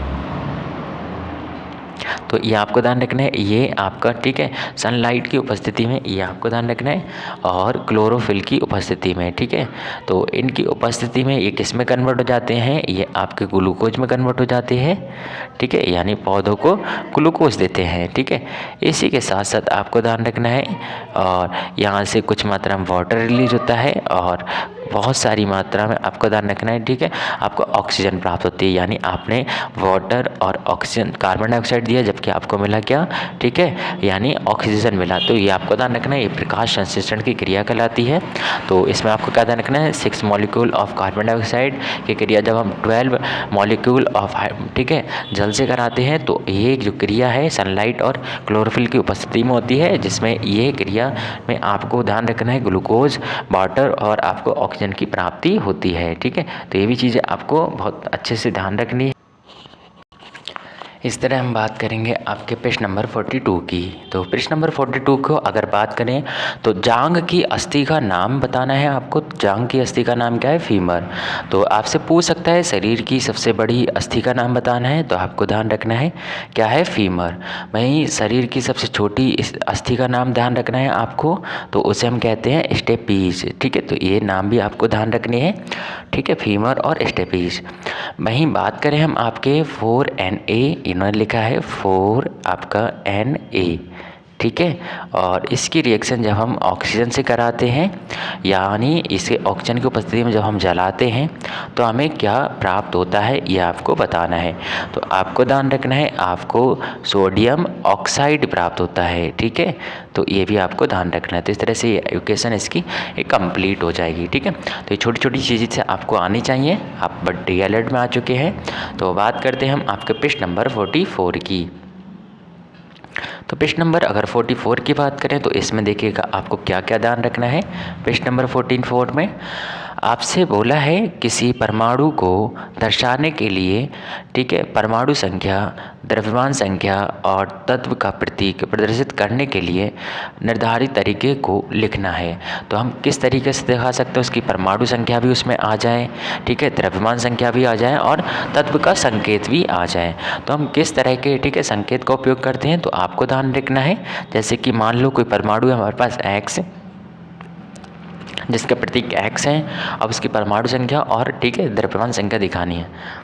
तो ये आपको ध्यान रखना है, ये आपका, ठीक है, सनलाइट की उपस्थिति में, ये आपको ध्यान रखना है, और क्लोरोफिल की उपस्थिति में। ठीक है, तो इनकी उपस्थिति में ये किस में कन्वर्ट हो जाते हैं, ये आपके ग्लूकोज में कन्वर्ट हो जाते हैं। ठीक है, यानी पौधों को ग्लूकोज देते हैं। ठीक है, इसी के साथ साथ आपको ध्यान रखना है, और यहाँ से कुछ मात्रा में वाटर रिलीज होता है और बहुत सारी मात्रा में आपको ध्यान रखना है। ठीक है, आपको ऑक्सीजन प्राप्त होती है, यानी आपने वाटर और ऑक्सीजन, कार्बन डाइऑक्साइड दिया जबकि आपको मिला क्या, ठीक है, यानी ऑक्सीजन मिला। तो ये आपको ध्यान रखना है, ये प्रकाश संश्लेषण की क्रिया कहलाती है। तो इसमें आपको क्या ध्यान रखना है, 6 मॉलिक्यूल ऑफ कार्बन डाइऑक्साइड की क्रिया जब हम 12 मॉलिक्यूल ऑफ, ठीक है, जल से कराते हैं, तो ये जो क्रिया है सनलाइट और क्लोरोफिल की उपस्थिति में होती है, जिसमें ये क्रिया में आपको ध्यान रखना है ग्लूकोज, वाटर और आपको ऑक्सीजन की प्राप्ति होती है। ठीक है, तो ये भी चीज़ें आपको बहुत अच्छे से ध्यान रखनी है। इस तरह हम बात करेंगे आपके पृष्ठ नंबर 42 की। तो पृष्ठ नंबर 42 को अगर बात करें तो जांघ की अस्थि का नाम बताना है आपको। जांघ की अस्थि का नाम क्या है, फीमर। तो आपसे पूछ सकता है शरीर की सबसे बड़ी अस्थि का नाम बताना है, तो आपको ध्यान रखना है क्या है, फीमर। वहीं शरीर की सबसे छोटी अस्थि का नाम ध्यान रखना है आपको, तो उसे हम कहते हैं स्टेपीज। ठीक है, तो ये नाम भी आपको ध्यान रखने हैं। ठीक है, फीमर और स्टेपीज। वहीं बात करें हम आपके 4Na, इन्होंने लिखा है 4 आपका Na, ठीक है, और इसकी रिएक्शन जब हम ऑक्सीजन से कराते हैं, यानी इसे ऑक्सीजन की उपस्थिति में जब हम जलाते हैं तो हमें क्या प्राप्त होता है, ये आपको बताना है। तो आपको ध्यान रखना है, आपको सोडियम ऑक्साइड प्राप्त होता है। ठीक है, तो ये भी आपको ध्यान रखना है। तो इस तरह से एजुकेशन इसकी एक कंप्लीट हो जाएगी। ठीक है, तो ये छोटी छोटी चीज़ें से आपको आनी चाहिए। आप बड़ी अलर्ट में आ चुके हैं। तो बात करते हैं हम आपके पृष्ठ नंबर 44 की। तो पृष्ठ नंबर अगर 44 की बात करें तो इसमें देखिएगा आपको क्या क्या ध्यान रखना है। पृष्ठ नंबर 44 में आपसे बोला है किसी परमाणु को दर्शाने के लिए, ठीक है, परमाणु संख्या, द्रव्यमान संख्या और तत्व का प्रतीक प्रदर्शित करने के लिए निर्धारित तरीके को लिखना है। तो हम किस तरीके से दिखा सकते हैं, उसकी परमाणु संख्या भी उसमें आ जाए, ठीक है, द्रव्यमान संख्या भी आ जाए और तत्व का संकेत भी आ जाए। तो हम किस तरह के, ठीक है, संकेत का उपयोग करते हैं, तो आपको ध्यान रखना है। जैसे कि मान लो कोई परमाणु है हमारे पास X, जिसका प्रतीक X है, अब उसकी परमाणु संख्या और, ठीक है, द्रव्यमान संख्या दिखानी है।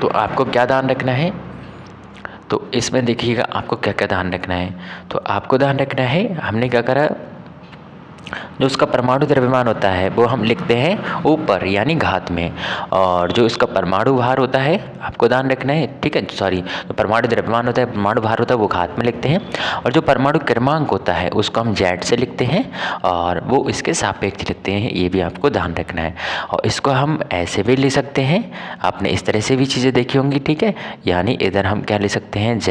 तो आपको क्या ध्यान रखना है, तो इसमें देखिएगा आपको क्या क्या ध्यान रखना है। तो आपको ध्यान रखना है, हमने क्या करा, जो उसका परमाणु द्रव्यमान होता है वो हम लिखते हैं ऊपर यानी घात में, और जो इसका परमाणु भार होता है आपको ध्यान रखना है, ठीक है, सॉरी, जो परमाणु द्रव्यमान होता है, परमाणु भार होता है वो घात में लिखते हैं, और जो परमाणु क्रमांक होता है उसको हम Z से लिखते हैं और वो इसके सापेक्ष लिखते हैं, ये भी आपको ध्यान रखना है। और इसको हम ऐसे भी लिख सकते हैं, आपने इस तरह से भी चीज़ें देखी होंगी, ठीक है, यानी इधर हम क्या लिख सकते हैं, Z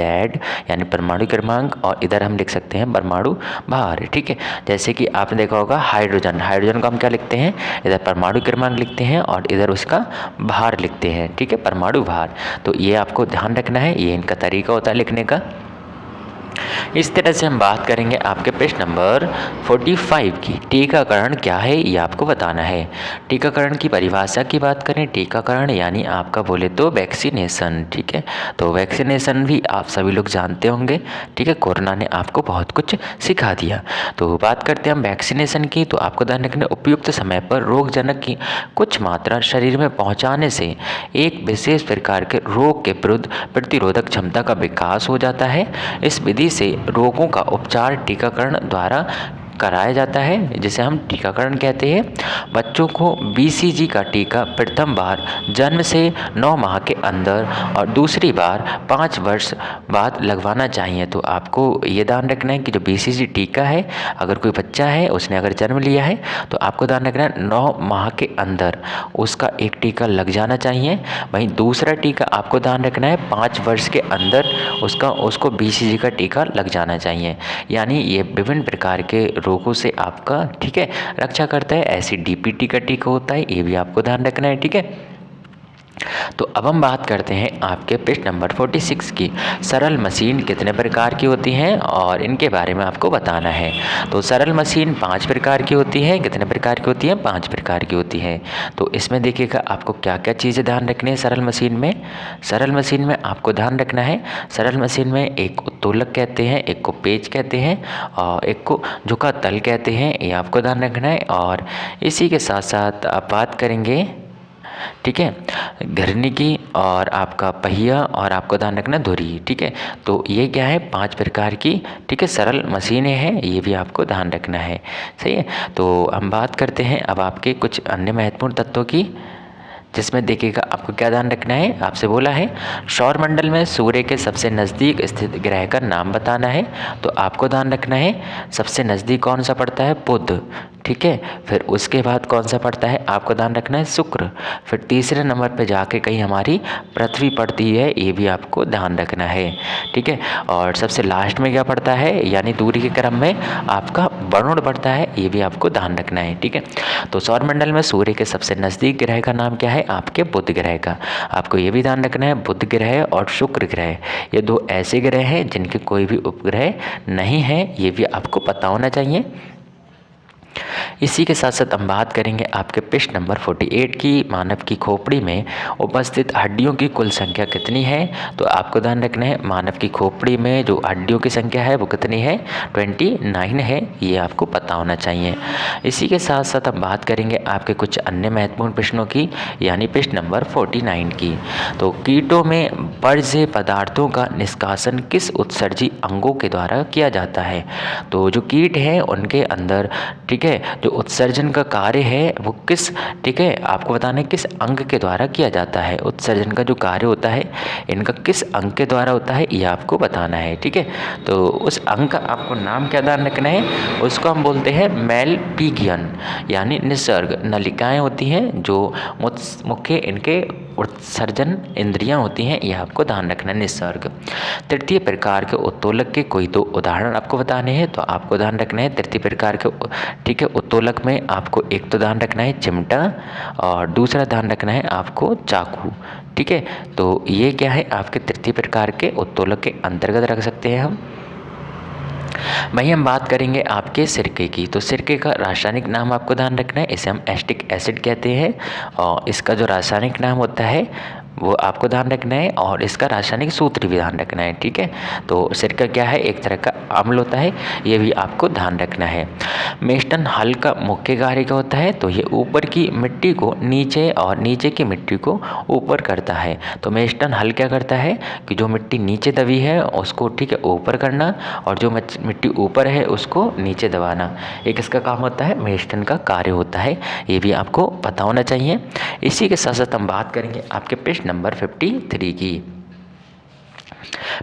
यानी परमाणु क्रमांक, और इधर हम लिख सकते हैं परमाणु भार, ठीक है। जैसे कि आपने देखा होगा हाइड्रोजन, हाइड्रोजन को हम क्या लिखते हैं, इधर परमाणु क्रमांक लिखते हैं और इधर उसका भार लिखते हैं, ठीक है, परमाणु भार। तो ये आपको ध्यान रखना है, ये इनका तरीका होता है लिखने का। इस तरह से हम बात करेंगे आपके पेज नंबर 45 की। टीकाकरण क्या है ये आपको बताना है। टीकाकरण की परिभाषा की बात करें, टीकाकरण यानी आपका बोले तो वैक्सीनेशन, ठीक है। तो वैक्सीनेशन भी आप सभी लोग जानते होंगे, ठीक है, कोरोना ने आपको बहुत कुछ सिखा दिया। तो बात करते हैं हम वैक्सीनेशन की, तो आपको ध्यान रखना, उपयुक्त समय पर रोगजनक की कुछ मात्रा शरीर में पहुँचाने से एक विशेष प्रकार के रोग के विरुद्ध प्रतिरोधक क्षमता का विकास हो जाता है। इस विधि से रोगों का उपचार टीकाकरण द्वारा कराया जाता है, जिसे हम टीकाकरण कहते हैं। बच्चों को BCG का टीका प्रथम बार जन्म से 9 माह के अंदर और दूसरी बार 5 वर्ष बाद लगवाना चाहिए। तो आपको ये ध्यान रखना है कि जो BCG टीका है, अगर कोई बच्चा है उसने अगर जन्म लिया है तो आपको ध्यान रखना है 9 माह के अंदर उसका एक टीका लग जाना चाहिए। वहीं दूसरा टीका आपको ध्यान रखना है 5 वर्ष के अंदर उसको BCG का टीका लग जाना चाहिए। यानी ये विभिन्न प्रकार के रोगों से आपका, ठीक है, रक्षा करता है। ऐसी DPT का टीका होता है, ये भी आपको ध्यान रखना है, ठीक है। तो अब हम बात करते हैं आपके पेज नंबर 46 की। सरल मशीन कितने प्रकार की होती हैं और इनके बारे में आपको बताना है। तो सरल मशीन 5 प्रकार की होती है। कितने प्रकार की होती है? 5 प्रकार की होती है। तो इसमें देखिएगा आपको क्या क्या चीज़ें ध्यान रखनी है सरल मशीन में। सरल मशीन में आपको ध्यान रखना है, सरल मशीन में एक उत्तोलक कहते हैं, एक को पेच कहते हैं और एक को झुका तल कहते हैं, ये आपको ध्यान रखना है। और इसी के साथ साथ आप बात करेंगे, ठीक है, घिरनी की और आपका पहिया और आपको ध्यान रखना धुरी, ठीक है। तो ये क्या है? 5 प्रकार की, ठीक है, सरल मशीनें हैं, ये भी आपको ध्यान रखना है, सही है। तो हम बात करते हैं अब आपके कुछ अन्य महत्वपूर्ण तत्वों की, जिसमें देखिएगा आपको क्या ध्यान रखना है। आपसे बोला है सौरमंडल में सूर्य के सबसे नज़दीक स्थित ग्रह का नाम बताना है। तो आपको ध्यान रखना है सबसे नज़दीक कौन सा पड़ता है? बुध, ठीक है। फिर उसके बाद कौन सा पड़ता है? आपको ध्यान रखना है शुक्र। फिर तीसरे नंबर पे जाके कहीं हमारी पृथ्वी पड़ती है, ये भी आपको ध्यान रखना है, ठीक है। और सबसे लास्ट में क्या पड़ता है, यानी दूरी के क्रम में आपका वरुण पड़ता है, ये भी आपको ध्यान रखना है, ठीक है। तो सौरमंडल में सूर्य के सबसे नज़दीक ग्रह का नाम क्या है? आपके बुध ग्रह का। आपको ये भी ध्यान रखना है बुध ग्रह और शुक्र ग्रह, ये 2 ऐसे ग्रह हैं जिनके कोई भी उपग्रह नहीं है, ये भी आपको पता होना चाहिए। इसी के साथ साथ हम बात करेंगे आपके पृष्ठ नंबर 48 की। मानव की खोपड़ी में उपस्थित हड्डियों की कुल संख्या कितनी है? तो आपको ध्यान रखना है मानव की खोपड़ी में जो हड्डियों की संख्या है वो कितनी है? 29 है, ये आपको पता होना चाहिए। इसी के साथ साथ हम बात करेंगे आपके कुछ अन्य महत्वपूर्ण प्रश्नों की, यानी पृष्ठ नंबर 49 की। तो कीटों में वर्ज्य पदार्थों का निष्कासन किस उत्सर्जी अंगों के द्वारा किया जाता है? तो जो कीट हैं उनके अंदर, ठीक है, जो उत्सर्जन का कार्य है वो किस, ठीक है, आपको बताना है किस अंग के द्वारा किया जाता है। उत्सर्जन का जो कार्य होता है इनका किस अंग के द्वारा होता है, ये आपको बताना है, ठीक है। तो उस अंग का आपको नाम क्या ध्यान रखना है, उसको हम बोलते हैं मेलपिगियन, यानी निसर्ग नलिकाएं होती हैं जो मुख्य इनके उत्सर्जन इंद्रियां होती हैं, यह आपको ध्यान रखना है। निसर्ग। तृतीय प्रकार के उत्तोलक के कोई 2 उदाहरण आपको बताने हैं, तो आपको ध्यान रखना है तृतीय प्रकार के ठीक है उत्तोलक में आपको एक तो ध्यान रखना है चिमटा और दूसरा ध्यान रखना है आपको चाकू। ठीक है, तो ये क्या है आपके तृतीय प्रकार के उत्तोलक के अंतर्गत रख सकते हैं हम। वहीं हम बात करेंगे आपके सिरके की, तो सिरके का रासायनिक नाम आपको ध्यान रखना है, इसे हम एसिटिक एसिड कहते हैं और इसका जो रासायनिक नाम होता है वो आपको ध्यान रखना है और इसका रासायनिक सूत्र भी ध्यान रखना है। ठीक है, तो सिरका क्या है, एक तरह का अम्ल होता है, ये भी आपको ध्यान रखना है। मेस्टन हल का मुख्य कार्य क्या होता है, तो ये ऊपर की मिट्टी को नीचे और नीचे की मिट्टी को ऊपर करता है। तो मेस्टन हल क्या करता है कि जो मिट्टी नीचे दबी है उसको ठीक है ऊपर करना और जो मिट्टी ऊपर है उसको नीचे दबाना, एक इसका काम होता है, मेस्टन का कार्य होता है, ये भी आपको पता होना चाहिए। इसी के साथ साथ हम बात करेंगे आपके पृष्ठ नंबर 53 की।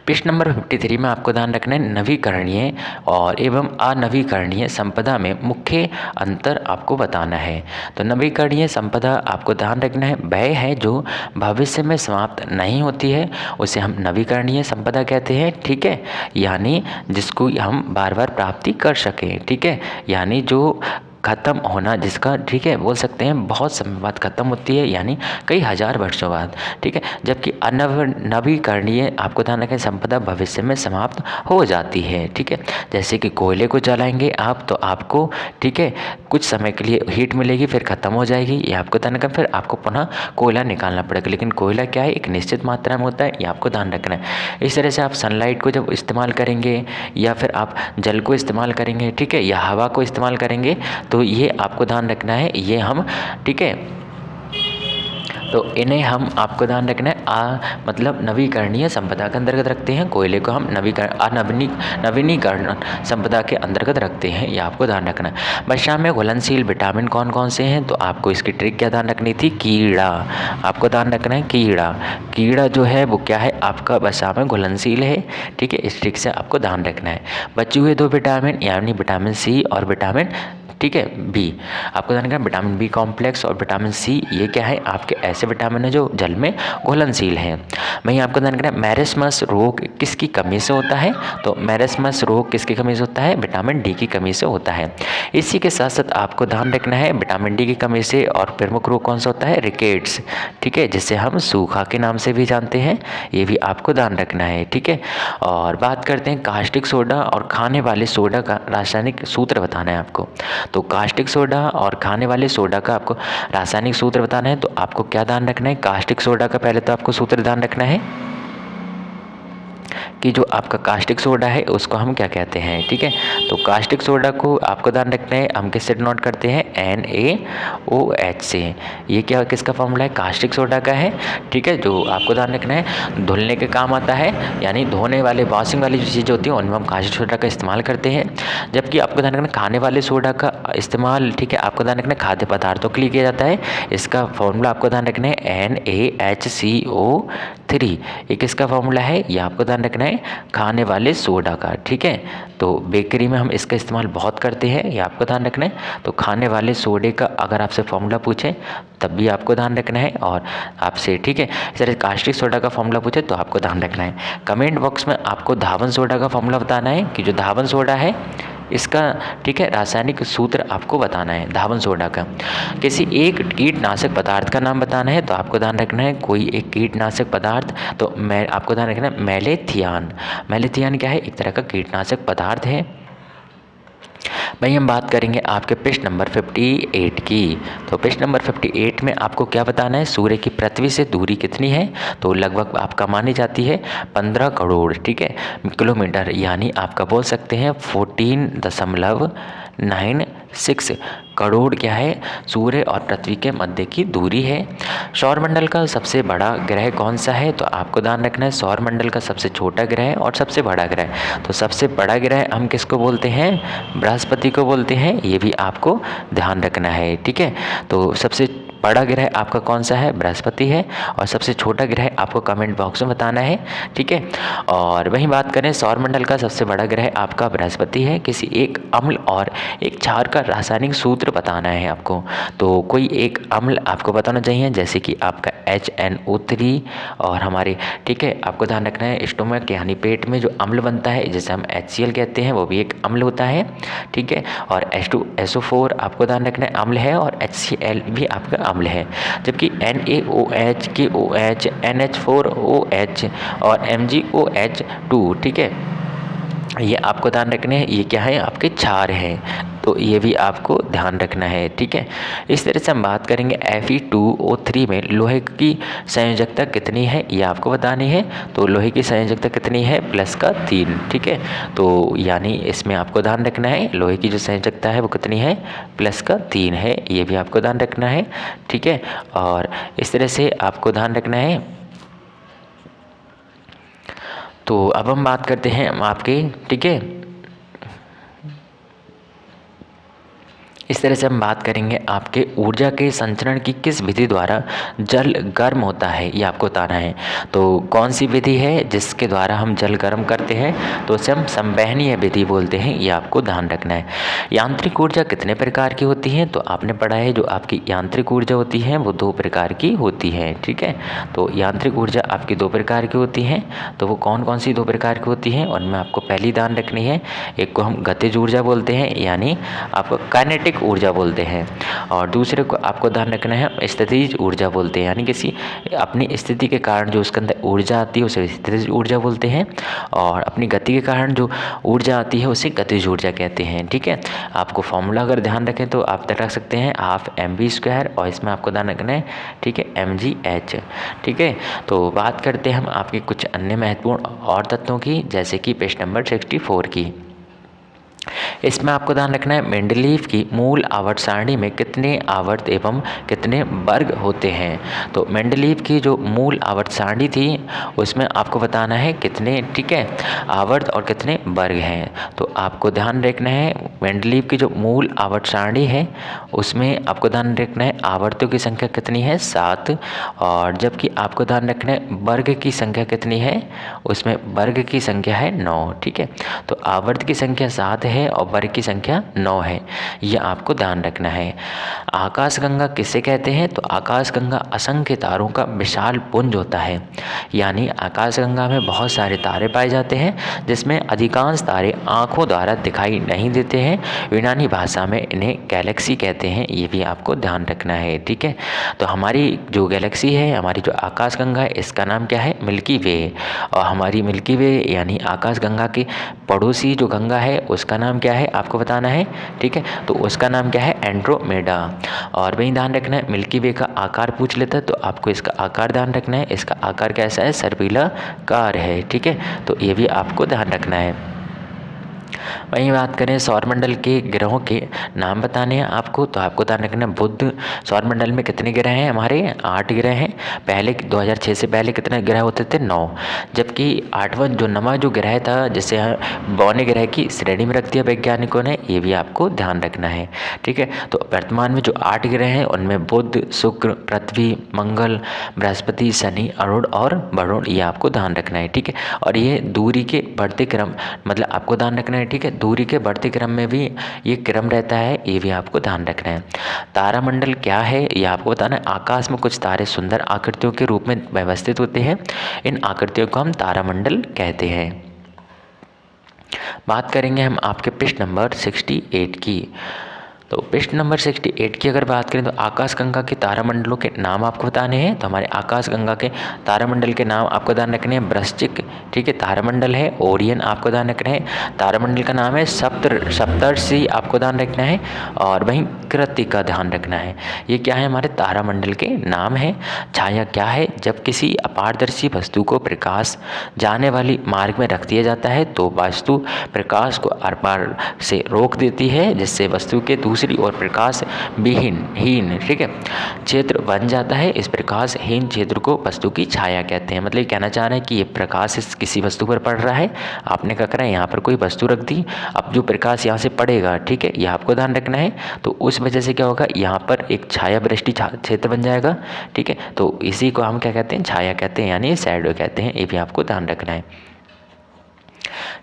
पृष्ठ नंबर 53 में आपको ध्यान रखना है नवीकरणीय और एवं अनवीकरणीय संपदा में मुख्य अंतर आपको बताना है। तो नवीकरणीय संपदा आपको ध्यान रखना है वह है जो भविष्य में समाप्त नहीं होती है, उसे हम नवीकरणीय संपदा कहते हैं। ठीक है, यानी जिसको हम बार बार प्राप्ति कर सकें। ठीक है, यानी जो ख़त्म होना जिसका ठीक है बोल सकते हैं बहुत समय बाद ख़त्म होती है, यानी कई हज़ार वर्षों बाद। ठीक है, जबकि नवीकरणीय आपको ध्यान रखें संपदा भविष्य में समाप्त हो जाती है। ठीक है, जैसे कि कोयले को जलाएंगे आप तो आपको ठीक है कुछ समय के लिए हीट मिलेगी, फिर ख़त्म हो जाएगी, ये आपको ध्यान रखें, फिर आपको पुनः कोयला निकालना पड़ेगा, लेकिन कोयला क्या है एक निश्चित मात्रा में होता है, ये आपको ध्यान रखना है। इस तरह से आप सनलाइट को जब इस्तेमाल करेंगे या फिर आप जल को इस्तेमाल करेंगे, ठीक है, या हवा को इस्तेमाल करेंगे, तो ये आपको ध्यान रखना है, ये हम ठीक है तो इन्हें हम आपको ध्यान रखना है मतलब नवीकरणीय संपदा के अंतर्गत रखते हैं। कोयले को हम नवीनीकरण संपदा के अंतर्गत रखते हैं, ये आपको ध्यान रखना है। वर्षा में घुलनशील विटामिन कौन कौन से हैं, तो आपको इसकी ट्रिक क्या ध्यान रखनी थी, कीड़ा आपको ध्यान रखना है। कीड़ा जो है वो क्या है आपका वर्षा में घुलनशील है। ठीक है, इस ट्रिक से आपको ध्यान रखना है। बचे हुए 2 विटामिन यानी विटामिन सी और विटामिन ठीक है बी, आपको ध्यान रखना विटामिन बी कॉम्प्लेक्स और विटामिन सी, ये क्या है आपके ऐसे विटामिन है जो जल में घुलनशील हैं। वहीं आपको ध्यान रखना मैरेस्मस रोग किसकी कमी से होता है, तो मैरेस्मस रोग किसकी कमी से होता है, विटामिन डी की कमी से होता है। इसी के साथ साथ आपको ध्यान रखना है विटामिन डी की कमी से और प्रमुख रोग कौन सा होता है, रिकेट्स। ठीक है, जिसे हम सूखा के नाम से भी जानते हैं, ये भी आपको ध्यान रखना है। ठीक है, और बात करते हैं कास्टिक सोडा और खाने वाले सोडा का रासायनिक सूत्र बताना है आपको। तो कास्टिक सोडा और खाने वाले सोडा का आपको रासायनिक सूत्र बताना है, तो आपको क्या ध्यान रखना है, कास्टिक सोडा का पहले तो आपको सूत्र ध्यान रखना है कि जो आपका कास्टिक सोडा है उसको हम क्या कहते हैं। ठीक है, तो कास्टिक सोडा को आपको ध्यान रखना है, हम किससे नोट करते हैं, NaOH से। ये क्या किसका फॉर्मूला है, कास्टिक सोडा का है। ठीक है, जो आपको ध्यान रखना है धुलने के काम आता है, यानी धोने वाले वॉशिंग वाली जो चीज़ें होती हैं उनमें हम कास्टिक सोडा का इस्तेमाल करते हैं। जबकि आपको ध्यान रखना खाने वाले सोडा का इस्तेमाल ठीक है आपको ध्यान रखना खाद्य पदार्थों के लिए किया जाता है। इसका फॉर्मूला आपको ध्यान रखना है NaHCO3, ये किसका फॉर्मूला है, ये आपको ध्यान रखना है खाने वाले सोडा का। ठीक है, तो बेकरी में हम इसका इस्तेमाल बहुत करते हैं, ये आपको ध्यान रखना है। तो खाने वाले सोडे का अगर आपसे फॉर्मूला पूछे तब भी आपको ध्यान रखना है, और आपसे ठीक है सर कास्टिक सोडा का फॉर्मूला पूछे तो आपको ध्यान रखना है। कमेंट बॉक्स में आपको धावन सोडा का फॉर्मूला बताना है कि जो धावन सोडा है इसका ठीक है रासायनिक सूत्र आपको बताना है धावन सोडा का। किसी एक कीटनाशक पदार्थ का नाम बताना है, तो आपको ध्यान रखना है कोई एक कीटनाशक पदार्थ, तो मैं आपको ध्यान रखना है मैलेथियन क्या है, एक तरह का कीटनाशक पदार्थ है। वहीं हम बात करेंगे आपके पृष्ठ नंबर 58 की। तो पृष्ठ नंबर 58 में आपको क्या बताना है, सूर्य की पृथ्वी से दूरी कितनी है, तो लगभग आपका मानी जाती है 15 करोड़ ठीक है किलोमीटर, यानी आपका बोल सकते हैं 14.96 करोड़ क्या है सूर्य और पृथ्वी के मध्य की दूरी है। सौरमंडल का सबसे बड़ा ग्रह कौन सा है, तो आपको ध्यान रखना है सौरमंडल का सबसे छोटा ग्रह और सबसे बड़ा ग्रह। तो सबसे बड़ा ग्रह हम किसको बोलते हैं, बृहस्पति को बोलते हैं, ये भी आपको ध्यान रखना है। ठीक है, तो सबसे बड़ा ग्रह आपका कौन सा है? बृहस्पति है। और सबसे छोटा ग्रह आपको कमेंट बॉक्स में बताना है, ठीक है। और वहीं बात करें सौरमंडल का सबसे बड़ा ग्रह आपका बृहस्पति है। किसी एक अम्ल और एक क्षार का रासायनिक सूत्र बताना है आपको। तो कोई एक अम्ल आपको बताना चाहिए, जैसे कि आपका HNO3 और हमारे, ठीक है, आपको ध्यान रखना है स्टोमक यानी पेट में जो अम्ल बनता है जिसे हम HCl कहते हैं, वो भी एक अम्ल होता है, ठीक है। और H2SO4 आपको ध्यान रखना है अम्ल है, और HCl भी आपका अम्ल है। जबकि NaOH, KOH, NH4OH और MgOH2, ठीक है, ये आपको ध्यान रखने हैं, ये क्या है? आपके क्षार हैं। तो ये भी आपको ध्यान रखना है, ठीक है। इस तरह से हम बात करेंगे Fe2O3 में लोहे की संयोजकता कितनी है, ये आपको बतानी है। तो लोहे की संयोजकता कितनी है? +3, ठीक है। तो यानी इसमें आपको ध्यान रखना है लोहे की जो संयोजकता है वो कितनी है? +3 है, ये भी आपको ध्यान रखना है, ठीक है। और इस तरह से आपको ध्यान रखना है। तो अब हम बात करते हैं आपके, ठीक है, इस तरह से हम बात करेंगे आपके ऊर्जा के संचरण की किस विधि द्वारा जल गर्म होता है, ये आपको बताना है। तो कौन सी विधि है जिसके द्वारा हम जल गर्म करते हैं? तो उसे हम संवहनीय विधि बोलते हैं, ये आपको ध्यान रखना है। यांत्रिक ऊर्जा कितने प्रकार की होती है? तो आपने पढ़ा है जो आपकी यांत्रिक ऊर्जा होती है वो 2 प्रकार की होती है, ठीक है। तो यांत्रिक ऊर्जा आपकी 2 प्रकार की होती हैं। तो वो कौन कौन सी 2 प्रकार की होती हैं? उनमें आपको पहली ध्यान रखनी है, एक को हम गतिज ऊर्जा बोलते हैं, यानी आपको काइनेटिक ऊर्जा बोलते हैं, और दूसरे को आपको ध्यान रखना है स्थितिज ऊर्जा बोलते हैं, यानी किसी अपनी स्थिति के कारण जो उसके अंदर ऊर्जा आती है उसे स्थितिज ऊर्जा बोलते हैं, और अपनी गति के कारण जो ऊर्जा आती है उसे गतिज ऊर्जा कहते हैं, ठीक है। आपको फॉर्मूला अगर ध्यान रखें तो आप तक रख सकते हैं 12mv², और इसमें आपको ध्यान रखना है, ठीक है, mgh, ठीक है। तो बात करते हैं हम आपके कुछ अन्य महत्वपूर्ण और तत्वों की, जैसे कि पेज नंबर 64 की। इसमें आपको ध्यान रखना है मेंडलीव की मूल आवर्त सारणी में कितने आवर्त एवं कितने वर्ग होते हैं। तो मेंडलीव की जो मूल आवर्त सारणी थी उसमें आपको बताना है कितने, ठीक है, आवर्त और कितने वर्ग हैं। तो आपको ध्यान रखना है मेंडलीव की जो मूल आवर्त सारणी है उसमें आपको ध्यान रखना है आवर्तों की संख्या कितनी है? 7। और जबकि आपको ध्यान रखना है वर्ग की संख्या कितनी है? उसमें वर्ग की संख्या है 9, ठीक है। तो आवर्त की संख्या 7 है और वर्ग की संख्या 9 है, यह आपको ध्यान रखना है। आकाशगंगा किसे कहते हैं? तो आकाशगंगा असंख्य तारों का विशाल पुंज होता है, यानी आकाशगंगा में बहुत सारे तारे पाए जाते हैं जिसमें अधिकांश तारे आँखों द्वारा दिखाई नहीं देते हैं। यूनानी भाषा में इन्हें गैलेक्सी कहते हैं, ये भी आपको ध्यान रखना है, ठीक है। तो हमारी जो गैलेक्सी है, हमारी जो आकाशगंगा है, इसका नाम क्या है? मिल्की वे। और हमारी मिल्की वे यानी आकाशगंगा की पड़ोसी जो गंगा है उसका नाम क्या है आपको बताना है, ठीक है। तो उसका नाम क्या है? एंड्रोमेडा। और वहीं ध्यान रखना है मिल्की वे का आकार पूछ लेता है तो आपको इसका आकार ध्यान रखना है, इसका आकार कैसा है? सर्पिलाकार है, ठीक है। तो ये भी आपको ध्यान रखना है। वहीं बात करें सौरमंडल के ग्रहों के नाम बताने हैं आपको, तो आपको ध्यान रखना बुध, सौरमंडल में कितने ग्रह हैं? हमारे 8 ग्रह हैं। पहले 2006 से पहले कितने ग्रह होते थे? 9। जबकि 8वां जो 9वां जो ग्रह था जिसे बौने ग्रह की श्रेणी में रख दिया वैज्ञानिकों ने, ये भी आपको ध्यान रखना है, ठीक है। तो वर्तमान में जो 8 ग्रह हैं उनमें बुध, शुक्र, पृथ्वी, मंगल, बृहस्पति, शनि, अरुण और वरुण, ये आपको ध्यान रखना है, ठीक है। और ये दूरी के बढ़ते क्रम, मतलब आपको ध्यान रखना है, ठीक है, दूरी के बढ़ते क्रम में भी ये क्रम रहता है, ये भी आपको ध्यान रखना है। तारामंडल क्या है ये आपको बताना है। आकाश में कुछ तारे सुंदर आकृतियों के रूप में व्यवस्थित होते हैं, इन आकृतियों को हम तारामंडल कहते हैं। बात करेंगे हम आपके पृष्ठ नंबर 68 की। तो पृष्ठ नंबर 68 की अगर बात करें तो आकाशगंगा के तारामंडलों के नाम आपको बताने हैं। तो हमारे आकाशगंगा के तारामंडल के नाम आपको ध्यान रखने हैं। वृश्चिक, ठीक है, तारामंडल है। ओरियन आपको ध्यान रखना है, तारामंडल का नाम है। सप्तर्षि आपको ध्यान रखना है, और वहीं कृत्तिका ध्यान रखना है। ये क्या है? हमारे तारामंडल के नाम है। छाया क्या है? जब किसी अपारदर्शी वस्तु को प्रकाश जाने वाली मार्ग में रख दिया जाता है तो वस्तु प्रकाश को आर पार से रोक देती है, जिससे वस्तु के दूसरे दूसरी ओर प्रकाश हीन ठीक है क्षेत्र बन जाता है। इस प्रकाशहीन क्षेत्र को वस्तु की छाया कहते हैं। मतलब ये कहना चाह रहे हैं कि ये प्रकाश किसी वस्तु पर पड़ रहा है, आपने क्या करा, यहाँ पर कोई वस्तु रख दी, अब जो प्रकाश यहाँ से पड़ेगा, ठीक है, यह आपको ध्यान रखना है। तो उस वजह से क्या होगा, यहाँ पर एक छाया वृष्टि क्षेत्र बन जाएगा, ठीक है। तो इसी को हम क्या कहते हैं, छाया कहते हैं, यानी शैडो कहते हैं। ये भी आपको ध्यान रखना है।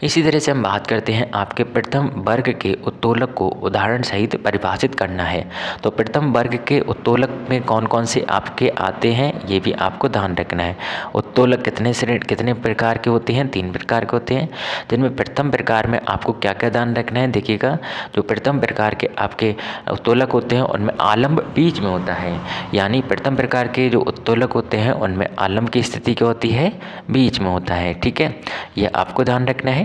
इसी तरह से हम बात करते हैं आपके प्रथम वर्ग के उत्तोलक को उदाहरण सहित परिभाषित करना है। तो प्रथम वर्ग के उत्तोलक में कौन कौन से आपके आते हैं, ये भी आपको ध्यान रखना है। उत्तोलक कितने प्रकार के होते हैं, 3 प्रकार के होते हैं, जिनमें प्रथम प्रकार में आपको क्या क्या ध्यान रखना है। देखिएगा, जो प्रथम प्रकार के आपके उत्तोलक होते हैं उनमें आलम्ब बीच में होता है, यानी प्रथम प्रकार के जो उत्तोलक होते हैं उनमें आलम्ब की स्थिति क्या होती है, बीच में होता है, ठीक है, यह आपको ध्यान रखना है।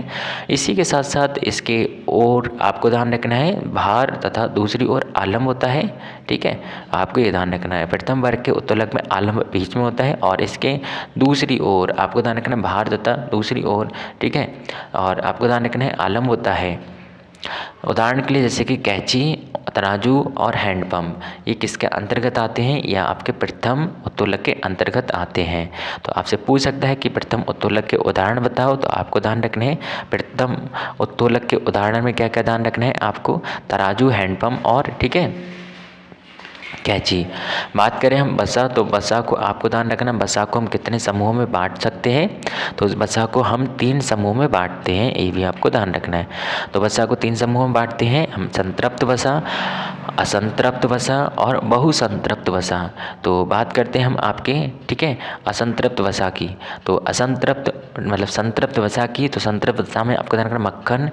इसी के साथ साथ इसके और आपको ध्यान रखना है भार तथा दूसरी ओर आलम्ब होता है, ठीक है, आपको ये ध्यान रखना है। प्रथम वर्ग के उत्तोलक में आलम्ब बीच में होता है और इसके दूसरी ओर आपको ध्यान रखना है भार तथा दूसरी ओर, ठीक है, और आपको ध्यान रखना है आलम्ब होता है। उदाहरण के लिए जैसे कि कैंची, तराजू और हैंडपम्प, ये किसके अंतर्गत आते हैं, या आपके प्रथम उत्तोलक के अंतर्गत आते हैं। तो आपसे पूछ सकता है कि प्रथम उत्तोलक के उदाहरण बताओ, तो आपको ध्यान रखने हैं प्रथम उत्तोलक के उदाहरण में क्या क्या ध्यान रखना है आपको, तराजू, हैंडपम्प और, ठीक है, कैंची। बात करें हम बसा, तो बसा को आपको ध्यान रखना, बसा को हम कितने समूहों में बांट सकते हैं, तो उस बसा को हम 3 समूह में बांटते हैं, ये भी आपको ध्यान रखना है। तो बसा को 3 समूह में बांटते हैं हम, संतृप्त बसा, असंतृप्त वसा और बहुसंतृप्त वसा। तो बात करते हैं हम आपके, ठीक है, असंतृप्त वसा की। तो असंतृप्त मतलब संतृप्त वसा की, तो संतृप्त वसा में आपको ध्यान रखना मक्खन,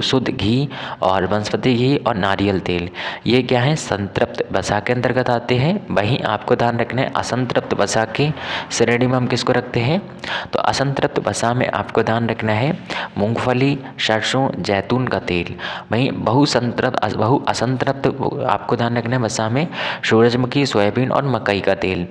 शुद्ध घी और वनस्पति घी और नारियल तेल, ये क्या है, संतृप्त वसा के अंतर्गत आते हैं। वहीं आपको ध्यान रखना है असंतृप्त वसा की श्रेणी में हम किसको रखते हैं, तो असंतृप्त वसा में आपको ध्यान रखना है मूंगफली, सरसों, जैतून का तेल। वहीं बहु असंतृप्त आपको ध्यान रखना है वसा में सूरजमुखी, सोयाबीन और मकई का तेल।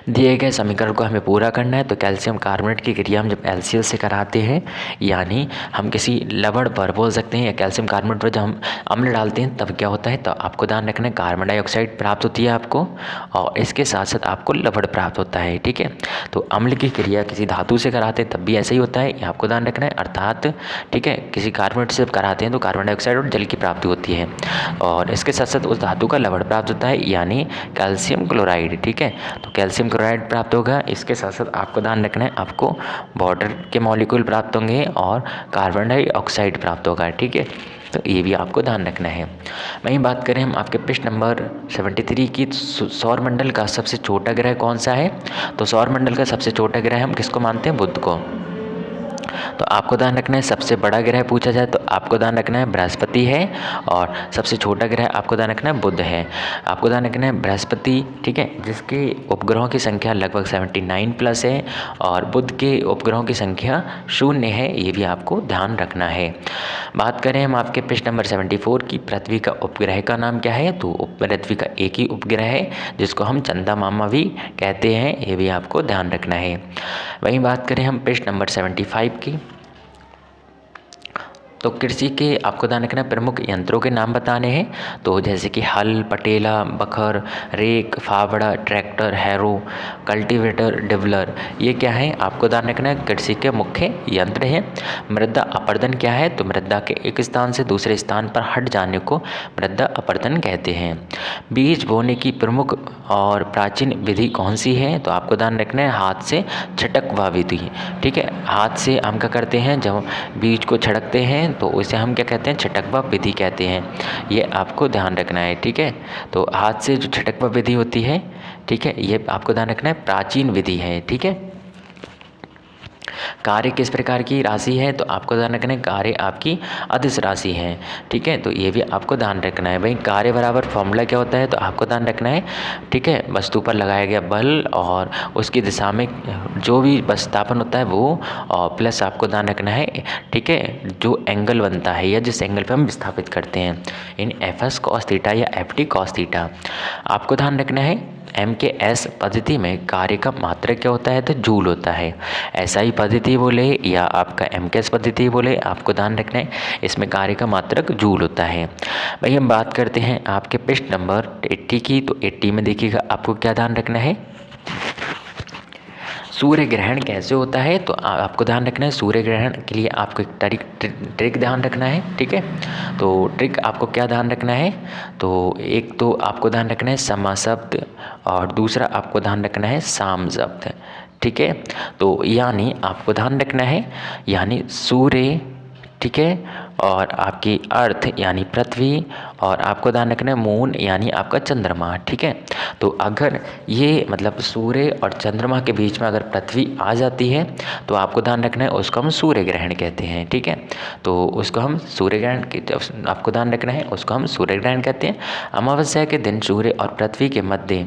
दिए गए समीकरण को हमें पूरा करना है। तो कैल्शियम कार्बोनेट की क्रिया हम जब एलसीएल से कराते हैं, यानी हम किसी लवण पर बोल सकते हैं, या कैल्शियम कार्बोनेट पर जब हम अम्ल डालते हैं तब क्या होता है, तो आपको ध्यान रखना है कार्बन डाइऑक्साइड प्राप्त होती है आपको, और इसके साथ साथ आपको लवण प्राप्त होता है, ठीक है। तो अम्ल की क्रिया किसी धातु से कराते हैं तब भी ऐसा ही होता है, ये आपको ध्यान रखना है। अर्थात, ठीक है, किसी कार्बोनेट से जब कराते हैं तो कार्बन डाइऑक्साइड और जल की प्राप्ति होती है, और इसके साथ साथ उस धातु का लवण प्राप्त होता है, यानी कैल्शियम क्लोराइड, ठीक है। तो कैल्शियम क्लोराइड प्राप्त होगा। इसके साथ साथ आपको ध्यान रखना है आपको वाटर के मॉलिक्यूल प्राप्त होंगे और कार्बन डाइऑक्साइड प्राप्त होगा, ठीक है। तो ये भी आपको ध्यान रखना है। वहीं बात करें हम आपके पृष्ठ नंबर 73 की, सौर मंडल का सबसे छोटा ग्रह कौन सा है, तो सौर मंडल का सबसे छोटा ग्रह हम किसको मानते हैं, बुध को। तो आपको ध्यान रखना है सबसे बड़ा ग्रह पूछा जाए तो आपको ध्यान रखना है बृहस्पति है, और सबसे छोटा ग्रह आपको ध्यान रखना है बुध है। आपको ध्यान रखना है बृहस्पति, ठीक है, जिसके उपग्रहों की संख्या लगभग 79+ है, और बुध के उपग्रहों की संख्या 0 है, ये भी आपको ध्यान रखना है। बात करें हम आपके पृष्ठ नंबर 74 की, पृथ्वी का उपग्रह का नाम क्या है, तो पृथ्वी का एक ही उपग्रह है जिसको हम चंदा मामा भी कहते हैं, ये भी आपको ध्यान रखना है। वहीं बात करें हम पृष्ठ नंबर 75 की, तो कृषि के आपको ध्यान रखना प्रमुख यंत्रों के नाम बताने हैं। तो जैसे कि हल, पटेला, बखर, रेक, फावड़ा, ट्रैक्टर, हैरो, कल्टीवेटर, डिवलर, ये क्या है, आपको ध्यान रखना है कृषि के मुख्य यंत्र हैं। मृदा अपरदन क्या है, तो मृदा के एक स्थान से दूसरे स्थान पर हट जाने को मृदा अपरदन कहते हैं। बीज बोने की प्रमुख और प्राचीन विधि कौन सी है, तो आपको ध्यान रखना है हाथ से छिटकवा विधि, ठीक है। हाथ से हम क्या करते हैं, जब बीज को छिड़कते हैं तो उसे हम क्या कहते हैं, छिटकवा विधि कहते हैं, ये आपको ध्यान रखना है, ठीक है। तो हाथ से जो छिटकवा विधि होती है, ठीक है, ये आपको ध्यान रखना है प्राचीन विधि है, ठीक है। कार्य किस प्रकार की राशि है, तो आपको ध्यान रखना है कार्य आपकी अदिश राशि है, ठीक है। तो ये भी आपको ध्यान रखना है। भाई कार्य बराबर फॉर्मूला क्या होता है, तो आपको ध्यान रखना है, ठीक है, वस्तु पर लगाया गया बल और उसकी दिशा में जो भी विस्थापन होता है वो, और प्लस आपको ध्यान रखना है, ठीक है, जो एंगल बनता है या जिस एंगल पर हम विस्थापित करते हैं, in F S cos theta या एफ टी कॉस थीटा। आपको ध्यान रखना है MKS पद्धति में कार्य का मात्रक क्या होता है, तो जूल होता है। SI पद्धति बोले या आपका MKS पद्धति बोले, आपको ध्यान रखना है इसमें कार्य का मात्रक जूल होता है। भाई हम बात करते हैं आपके पृष्ठ नंबर 80 की। तो 80 में देखिएगा आपको क्या ध्यान रखना है, सूर्य ग्रहण कैसे होता है। तो आपको ध्यान रखना है सूर्य ग्रहण के लिए आपको एक ट्रिक ध्यान रखना है, ठीक है। तो ट्रिक आपको क्या ध्यान रखना है, तो एक तो आपको ध्यान रखना है समा शब्द और दूसरा आपको ध्यान रखना है साम शब्द, ठीक है। तो यानी आपको ध्यान रखना है यानी सूर्य, ठीक है, और आपकी अर्थ यानी पृथ्वी, और आपको ध्यान रखना है मून यानी आपका चंद्रमा, ठीक है। तो अगर ये मतलब सूर्य और चंद्रमा के बीच में अगर पृथ्वी आ जाती है तो आपको ध्यान रखना है उसको हम सूर्य ग्रहण कहते हैं, ठीक है। तो उसको हम सूर्य ग्रहण, आपको ध्यान रखना है उसको हम सूर्य ग्रहण कहते हैं। अमावस्या के दिन सूर्य और पृथ्वी के मध्य,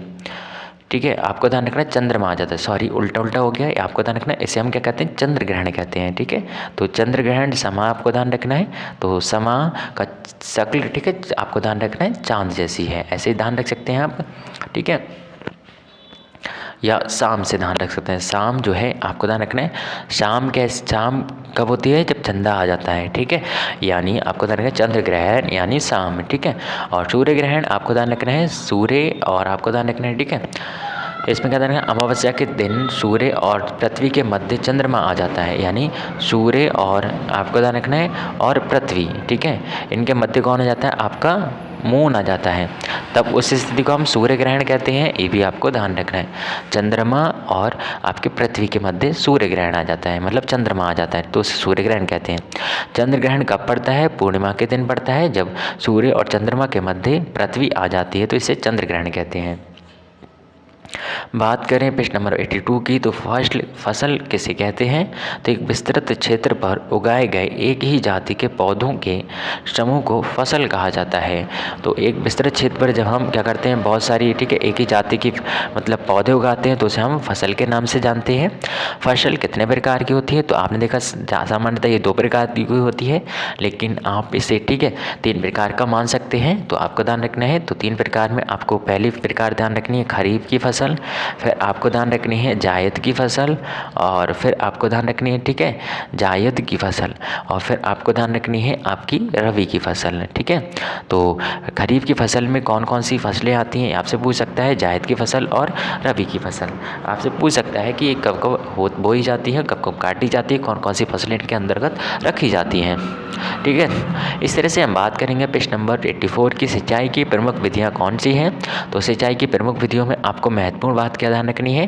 ठीक है, आपको ध्यान रखना है चंद्रमा आ जाता है, सॉरी उल्टा उल्टा हो गया, आपको ध्यान रखना है इसे हम क्या कहते हैं, चंद्र ग्रहण कहते हैं, ठीक है। तो चंद्र ग्रहण समा आपको ध्यान रखना है, तो समा का शक्ल, ठीक है, आपको ध्यान रखना है चांद जैसी है, ऐसे ही ध्यान रख सकते हैं आप, ठीक है। या शाम से ध्यान रख सकते हैं, शाम जो है आपको ध्यान रखना है शाम कब होती है, जब चंदा आ जाता है, ठीक है। यानी आपको ध्यान रखना है चंद्र ग्रहण यानी शाम, ठीक है। और सूर्य ग्रहण आपको ध्यान रखना है सूर्य, और आपको ध्यान रखना है, ठीक है, इसमें क्या ध्यान रखना है अमावस्या के दिन सूर्य और पृथ्वी के मध्य चंद्रमा आ जाता है, यानी सूर्य और आपको ध्यान रखना है और पृथ्वी, ठीक है, इनके मध्य कौन आ जाता है, आपका मून आ जाता है, तब उस स्थिति को हम सूर्य ग्रहण कहते हैं। ये भी आपको ध्यान रखना है, चंद्रमा और आपके पृथ्वी के मध्य सूर्य ग्रहण आ जाता है, मतलब चंद्रमा आ जाता है, तो उसे सूर्य ग्रहण कहते हैं। चंद्र ग्रहण कब पड़ता है, पूर्णिमा के दिन पड़ता है, जब सूर्य और चंद्रमा के मध्य पृथ्वी आ जाती है, तो इसे चंद्र ग्रहण कहते हैं। बात करें पेज नंबर 82 की, तो फसल किसे कहते हैं, तो एक विस्तृत क्षेत्र पर उगाए गए एक ही जाति के पौधों के समूह को फसल कहा जाता है। तो एक विस्तृत क्षेत्र पर जब हम क्या करते हैं, बहुत सारी, ठीक है, एक ही जाति की मतलब पौधे उगाते हैं, तो उसे हम फसल के नाम से जानते हैं। फसल कितने प्रकार की होती है, तो आपने देखा सामान्यतः ये 2 प्रकार की होती है, लेकिन आप इसे, ठीक है, 3 प्रकार का मान सकते हैं। तो आपको ध्यान रखना है, तो 3 प्रकार में आपको पहली प्रकार ध्यान रखनी है खरीफ की फसल, फिर आपको ध्यान रखनी है जायद की फसल, और फिर आपको ध्यान रखनी है, ठीक है, जायद की फसल, और फिर आपको ध्यान रखनी है आपकी रबी की फसल, ठीक है। तो खरीफ की फसल में कौन कौन सी फसलें आती हैं, आपसे पूछ सकता है, जायद की फसल और रबी की फसल आपसे पूछ सकता है कि ये कब कब बोई जाती है, कब कब काटी जाती है, कौन कौन सी फसलें इनके अंतर्गत रखी जाती हैं, ठीक है। इस तरह से हम बात करेंगे पेज नंबर 84 की, सिंचाई की प्रमुख विधियाँ कौन सी हैं। तो सिंचाई की प्रमुख विधियों में आपको महत्वपूर्ण बात क्या ध्यान रखनी है,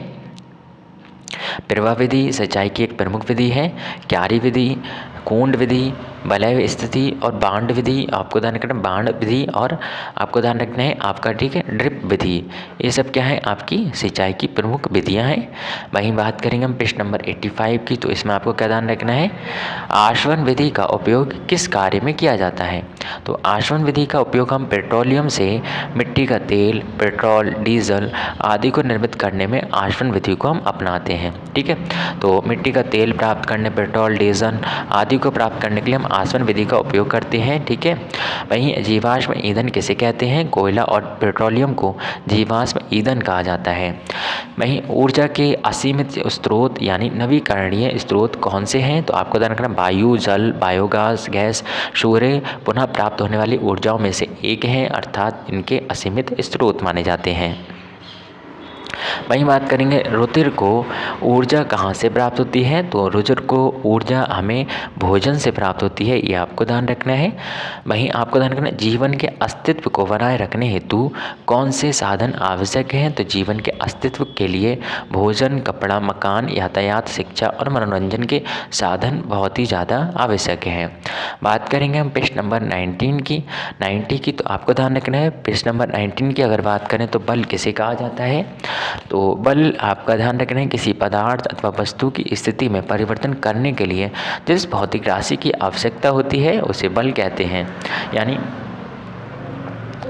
प्रवाह विधि सिंचाई की एक प्रमुख विधि है, क्यारी विधि, कुंड विधि, वलय स्थिति और बांड विधि, आपको ध्यान रखना है बांड विधि, और आपको ध्यान रखना है आपका, ठीक है, ड्रिप विधि। ये सब क्या है, आपकी सिंचाई की प्रमुख विधियां हैं। वहीं बात करेंगे हम पेज नंबर 85 की, तो इसमें आपको क्या ध्यान रखना है, आशवन विधि का उपयोग किस कार्य में किया जाता है। तो आशवन विधि का उपयोग हम पेट्रोलियम से मिट्टी का तेल, पेट्रोल, डीजल आदि को निर्मित करने में आशवन विधि को हम अपनाते हैं, ठीक है। तो मिट्टी का तेल प्राप्त करने, पेट्रोल, डीजल आदि को प्राप्त करने के लिए हम आशवन विधि का उपयोग करते हैं, ठीक है। वहीं जीवाश्म ईंधन किसे कहते हैं, कोयला और पेट्रोलियम को जीवाश्म ईंधन कहा जाता है। वहीं ऊर्जा के असीमित स्रोत यानी नवीकरणीय स्रोत कौन से हैं, तो आपको ध्यान रखना वायु, जल, बायोगैस, गैस, सूर्य पुनः प्राप्त होने वाली ऊर्जाओं में से एक है, अर्थात इनके असीमित स्रोत माने जाते हैं। वहीं बात करेंगे रुधिर को ऊर्जा कहाँ से प्राप्त होती है, तो रुधिर को ऊर्जा हमें भोजन से प्राप्त होती है, ये आपको ध्यान रखना है। वहीं आपको ध्यान रखना है जीवन के अस्तित्व को बनाए रखने हेतु कौन से साधन आवश्यक हैं, तो जीवन के अस्तित्व के लिए भोजन, कपड़ा, मकान, यातायात, शिक्षा और मनोरंजन के साधन बहुत ही ज़्यादा आवश्यक हैं। बात करेंगे हम पेज नंबर 90 की, तो आपको ध्यान रखना है पेज नंबर 19 की अगर बात करें तो बल किसे कहा जाता है। तो बल आपका ध्यान रखना है किसी पदार्थ अथवा वस्तु की स्थिति में परिवर्तन करने के लिए जिस भौतिक राशि की आवश्यकता होती है उसे बल कहते हैं। यानी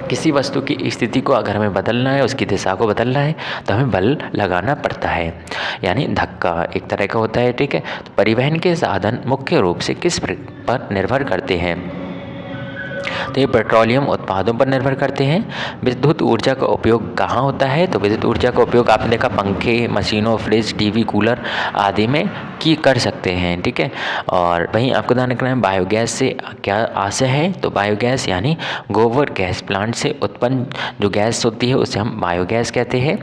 किसी वस्तु की स्थिति को अगर हमें बदलना है, उसकी दिशा को बदलना है, तो हमें बल लगाना पड़ता है, यानी धक्का एक तरह का होता है, ठीक है। तो परिवहन के साधन मुख्य रूप से किस पर निर्भर करते हैं, तो ये पेट्रोलियम उत्पादों पर निर्भर करते हैं। विद्युत ऊर्जा का उपयोग कहाँ होता है? तो विद्युत ऊर्जा का उपयोग आपने देखा पंखे, मशीनों, फ्रिज, टीवी, कूलर आदि में कर सकते हैं, ठीक है। और वहीं आपको ध्यान रखना है बायोगैस से क्या आशय है? तो बायोगैस यानी गोबर गैस प्लांट से उत्पन्न जो गैस होती है उसे हम बायोगैस कहते हैं।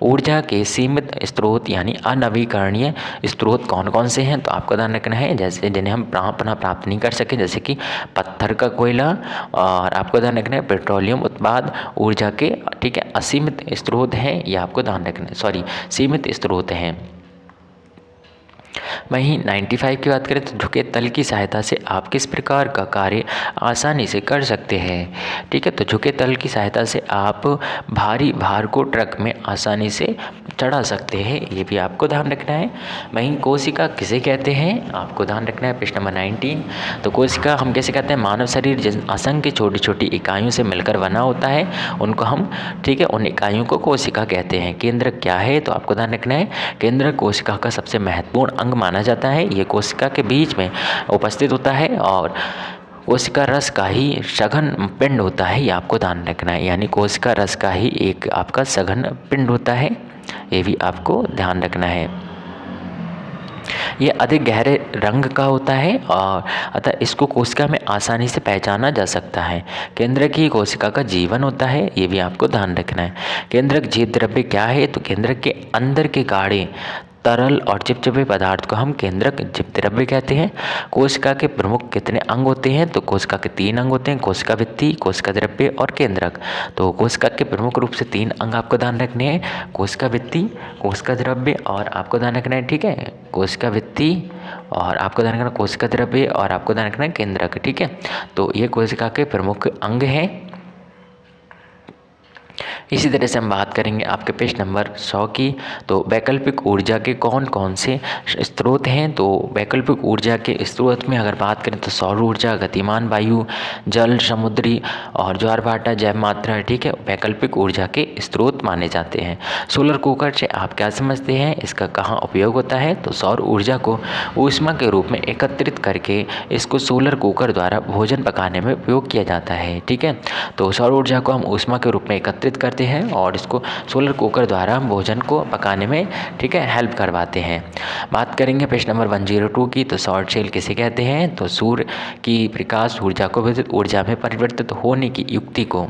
ऊर्जा के सीमित स्रोत यानी अनवीकरणीय स्रोत कौन कौन से हैं? तो आपको ध्यान रखना है जैसे जिन्हें हम पुनः प्राप्त नहीं कर सके, जैसे कि पत्थर का कोयला, और आपको ध्यान रखना है पेट्रोलियम उत्पाद ऊर्जा के, ठीक है, असीमित स्रोत हैं, ये आपको ध्यान रखना है, सीमित स्रोत हैं। वहीं 95 की बात करें तो झुके तल की सहायता से आप किस प्रकार का कार्य आसानी से कर सकते हैं, ठीक है। तो झुके तल की सहायता से आप भारी भार को ट्रक में आसानी से चढ़ा सकते हैं, ये भी आपको ध्यान रखना है। वहीं कोशिका किसे कहते हैं? आपको ध्यान रखना है प्रश्न नंबर 19। तो कोशिका हम कैसे कहते हैं? मानव शरीर जिन असंख्य छोटी छोटी इकाइयों से मिलकर बना होता है उनको हम, ठीक है, उन इकाइयों को कोशिका कहते हैं। केंद्रक क्या है? तो आपको ध्यान रखना है केंद्रक कोशिका का सबसे महत्वपूर्ण अंग माना जाता है। ये कोशिका के बीच में उपस्थित होता है और कोशिका रस का ही सघन पिंड होता है, ये आपको ध्यान रखना है। यानी कोशिका रस का ही एक आपका सघन पिंड होता है, ये भी आपको ध्यान रखना है। ये अधिक गहरे रंग का होता है और अतः इसको कोशिका में आसानी से पहचाना जा सकता है। केंद्रक ही कोशिका का जीवन होता है, ये भी आपको ध्यान रखना है। केंद्रक जीव द्रव्य क्या है? तो केंद्रक के अंदर के गाढ़े तरल और चिपचिपे पदार्थ को हम केंद्रक जीव द्रव्य कहते हैं। कोशिका के प्रमुख कितने अंग होते हैं? तो कोशिका के 3 अंग होते हैं, कोशिका भित्ति, कोशिका द्रव्य और केंद्रक। तो कोशिका के प्रमुख रूप से 3 अंग आपको ध्यान रखने हैं, कोशिका भित्ति, कोशिका द्रव्य और आपको ध्यान रखना है, ठीक है, कोशिका भित्ति और आपको ध्यान रखना कोशिका द्रव्य और आपको ध्यान रखना है केंद्रक, ठीक है। तो ये कोशिका के प्रमुख अंग हैं। इसी तरह से हम बात करेंगे आपके पेज नंबर 100 की। तो वैकल्पिक ऊर्जा के कौन कौन से स्रोत हैं? तो वैकल्पिक ऊर्जा के स्रोत में अगर बात करें तो सौर ऊर्जा, गतिमान वायु, जल, समुद्री और ज्वार भाटा, जैव मात्रा, ठीक है, वैकल्पिक ऊर्जा के स्रोत माने जाते हैं। सोलर कुकर से आप क्या समझते हैं? इसका कहाँ उपयोग होता है? तो सौर ऊर्जा को ऊष्मा के रूप में एकत्रित करके इसको सोलर कुकर द्वारा भोजन पकाने में उपयोग किया जाता है, ठीक है। तो सौर ऊर्जा को हम ऊष्मा के रूप में एकत्रित करते हैं और इसको सोलर कुकर द्वारा हम भोजन को पकाने में, ठीक है, हेल्प करवाते हैं। बात करेंगे पेज नंबर 102 की। तो शॉर्ट सेल किसे कहते हैं? तो सूर्य की प्रकाश ऊर्जा को विद्युत ऊर्जा में परिवर्तित होने की युक्ति को,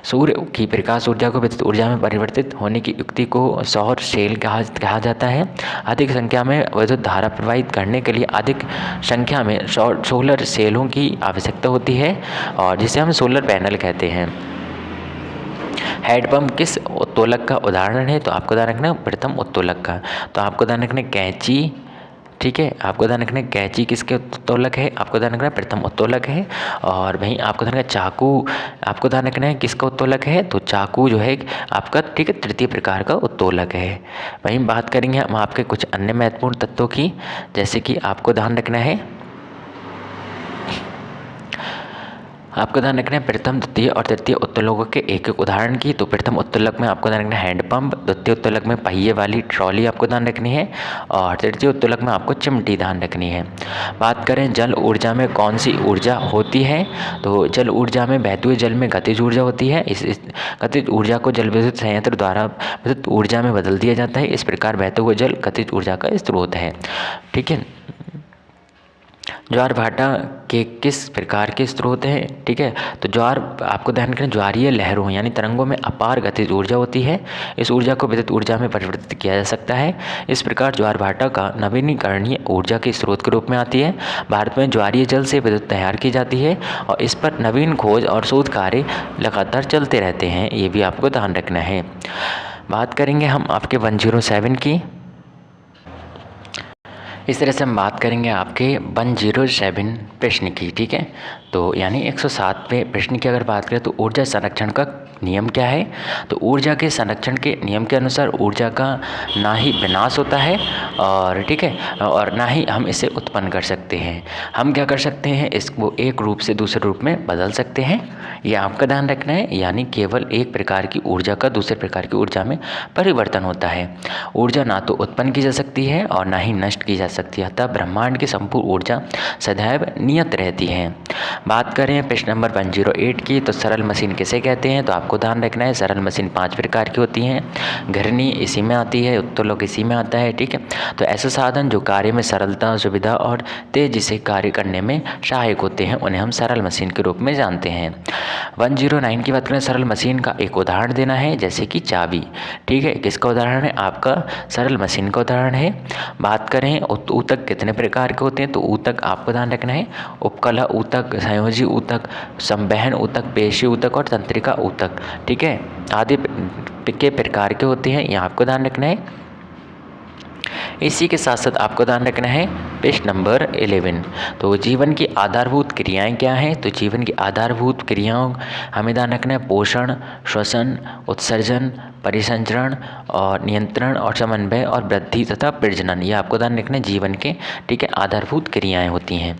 सूर्य की प्रकाश ऊर्जा को विद्युत ऊर्जा में परिवर्तित होने की युक्ति को सौर सेल कहा जाता है। अधिक संख्या में विद्युत धारा प्रवाहित करने के लिए अधिक संख्या में सोलर सेलों की आवश्यकता होती है और जिसे हम सोलर पैनल कहते हैं। हैंडपंप किस उत्तोलक का उदाहरण है? तो आपको ध्यान रखना प्रथम उत्तोलक का। तो आपको ध्यान रखना कैंची, ठीक है, आपको ध्यान रखना कैंची किसके उत्तोलक है? आपको ध्यान रखना प्रथम उत्तोलक है। और वहीं आपको ध्यान रखना चाकू, आपको ध्यान रखना है किसका उत्तोलक है? तो चाकू जो है आपका, ठीक है, तृतीय प्रकार का उत्तोलक है। वहीं बात करेंगे हम आपके कुछ अन्य महत्वपूर्ण तत्वों की, जैसे कि आपको ध्यान रखना है, आपको ध्यान रखना है प्रथम, द्वितीय और तृतीय उत्तोलकों के एक एक उदाहरण की। तो प्रथम उत्तोलक में आपको ध्यान रखना है हैंडपंप, द्वितीय उत्तोलक में पहिए वाली ट्रॉली आपको ध्यान रखनी है और तृतीय उत्तोलक में आपको चिमटी ध्यान रखनी है। बात करें जल ऊर्जा में कौन सी ऊर्जा होती है? तो जल ऊर्जा में बहते हुए जल में गतिज ऊर्जा होती है। इस गतिज ऊर्जा को जल विद्युत संयंत्र द्वारा विद्युत ऊर्जा में बदल दिया जाता है। इस प्रकार बहते हुए जल गतिज ऊर्जा का स्रोत है, ठीक है। ज्वार भाटा के किस प्रकार के स्रोत हैं? ठीक है, तो ज्वार, आपको ध्यान रखना, ज्वारीय लहरों यानी तरंगों में अपार गतिज ऊर्जा होती है। इस ऊर्जा को विद्युत ऊर्जा में परिवर्तित किया जा सकता है। इस प्रकार ज्वार भाटा का नवीनीकरणीय ऊर्जा के स्रोत के रूप में आती है। भारत में ज्वारीय जल से विद्युत तैयार की जाती है और इस पर नवीन खोज और शोध कार्य लगातार चलते रहते हैं, ये भी आपको ध्यान रखना है। बात करेंगे हम आपके 107 की। इस तरह से हम बात करेंगे आपके 107 प्रश्न की, ठीक है। तो यानी 107वें प्रश्न की अगर बात करें तो ऊर्जा संरक्षण का नियम क्या है? तो ऊर्जा के संरक्षण के नियम के अनुसार ऊर्जा का ना ही विनाश होता है और, ठीक है, और ना ही हम इसे उत्पन्न कर सकते हैं। हम क्या कर सकते हैं? इसको एक रूप से दूसरे रूप में बदल सकते हैं, ये आपका ध्यान रखना है। यानी केवल एक प्रकार की ऊर्जा का दूसरे प्रकार की ऊर्जा में परिवर्तन होता है। ऊर्जा ना तो उत्पन्न की जा सकती है और ना ही नष्ट की जा सकती है, अतः ब्रह्मांड की संपूर्ण ऊर्जा सदैव नियत रहती है। बात करें प्रश्न नंबर 108 की, तो सरल मशीन किसे कहते हैं? तो आपको ध्यान रखना है सरल मशीन 5 प्रकार की होती हैं। घिरनी इसी में आती है, उत्तोलक इसी में आता है, ठीक है। तो ऐसे साधन जो कार्य में सरलता, सुविधा और तेजी से कार्य करने में सहायक होते हैं, उन्हें हम सरल मशीन के रूप में जानते हैं। 109 की बात करें, सरल मशीन का एक उदाहरण देना है, जैसे कि चाबी, ठीक है। किसका उदाहरण है? आपका सरल मशीन का उदाहरण है। बात करें ऊतक कितने प्रकार के होते हैं? तो ऊतक आपको ध्यान रखना है, उपकला ऊतक, संयोजी ऊतक, संवहन ऊतक, पेशी ऊतक और तंत्रिका ऊतक, ठीक है, आदि के प्रकार के होते हैं, यहाँ आपको ध्यान रखना है। इसी के साथ साथ आपको ध्यान रखना है प्रश्न नंबर 11, तो जीवन की आधारभूत क्रियाएं क्या हैं? तो जीवन की आधारभूत क्रियाओं हमें ध्यान रखना है पोषण, श्वसन, उत्सर्जन, परिसंचरण और नियंत्रण और समन्वय और वृद्धि तथा प्रजनन, ये आपको ध्यान रखना है जीवन के, ठीक है, आधारभूत क्रियाएं होती हैं।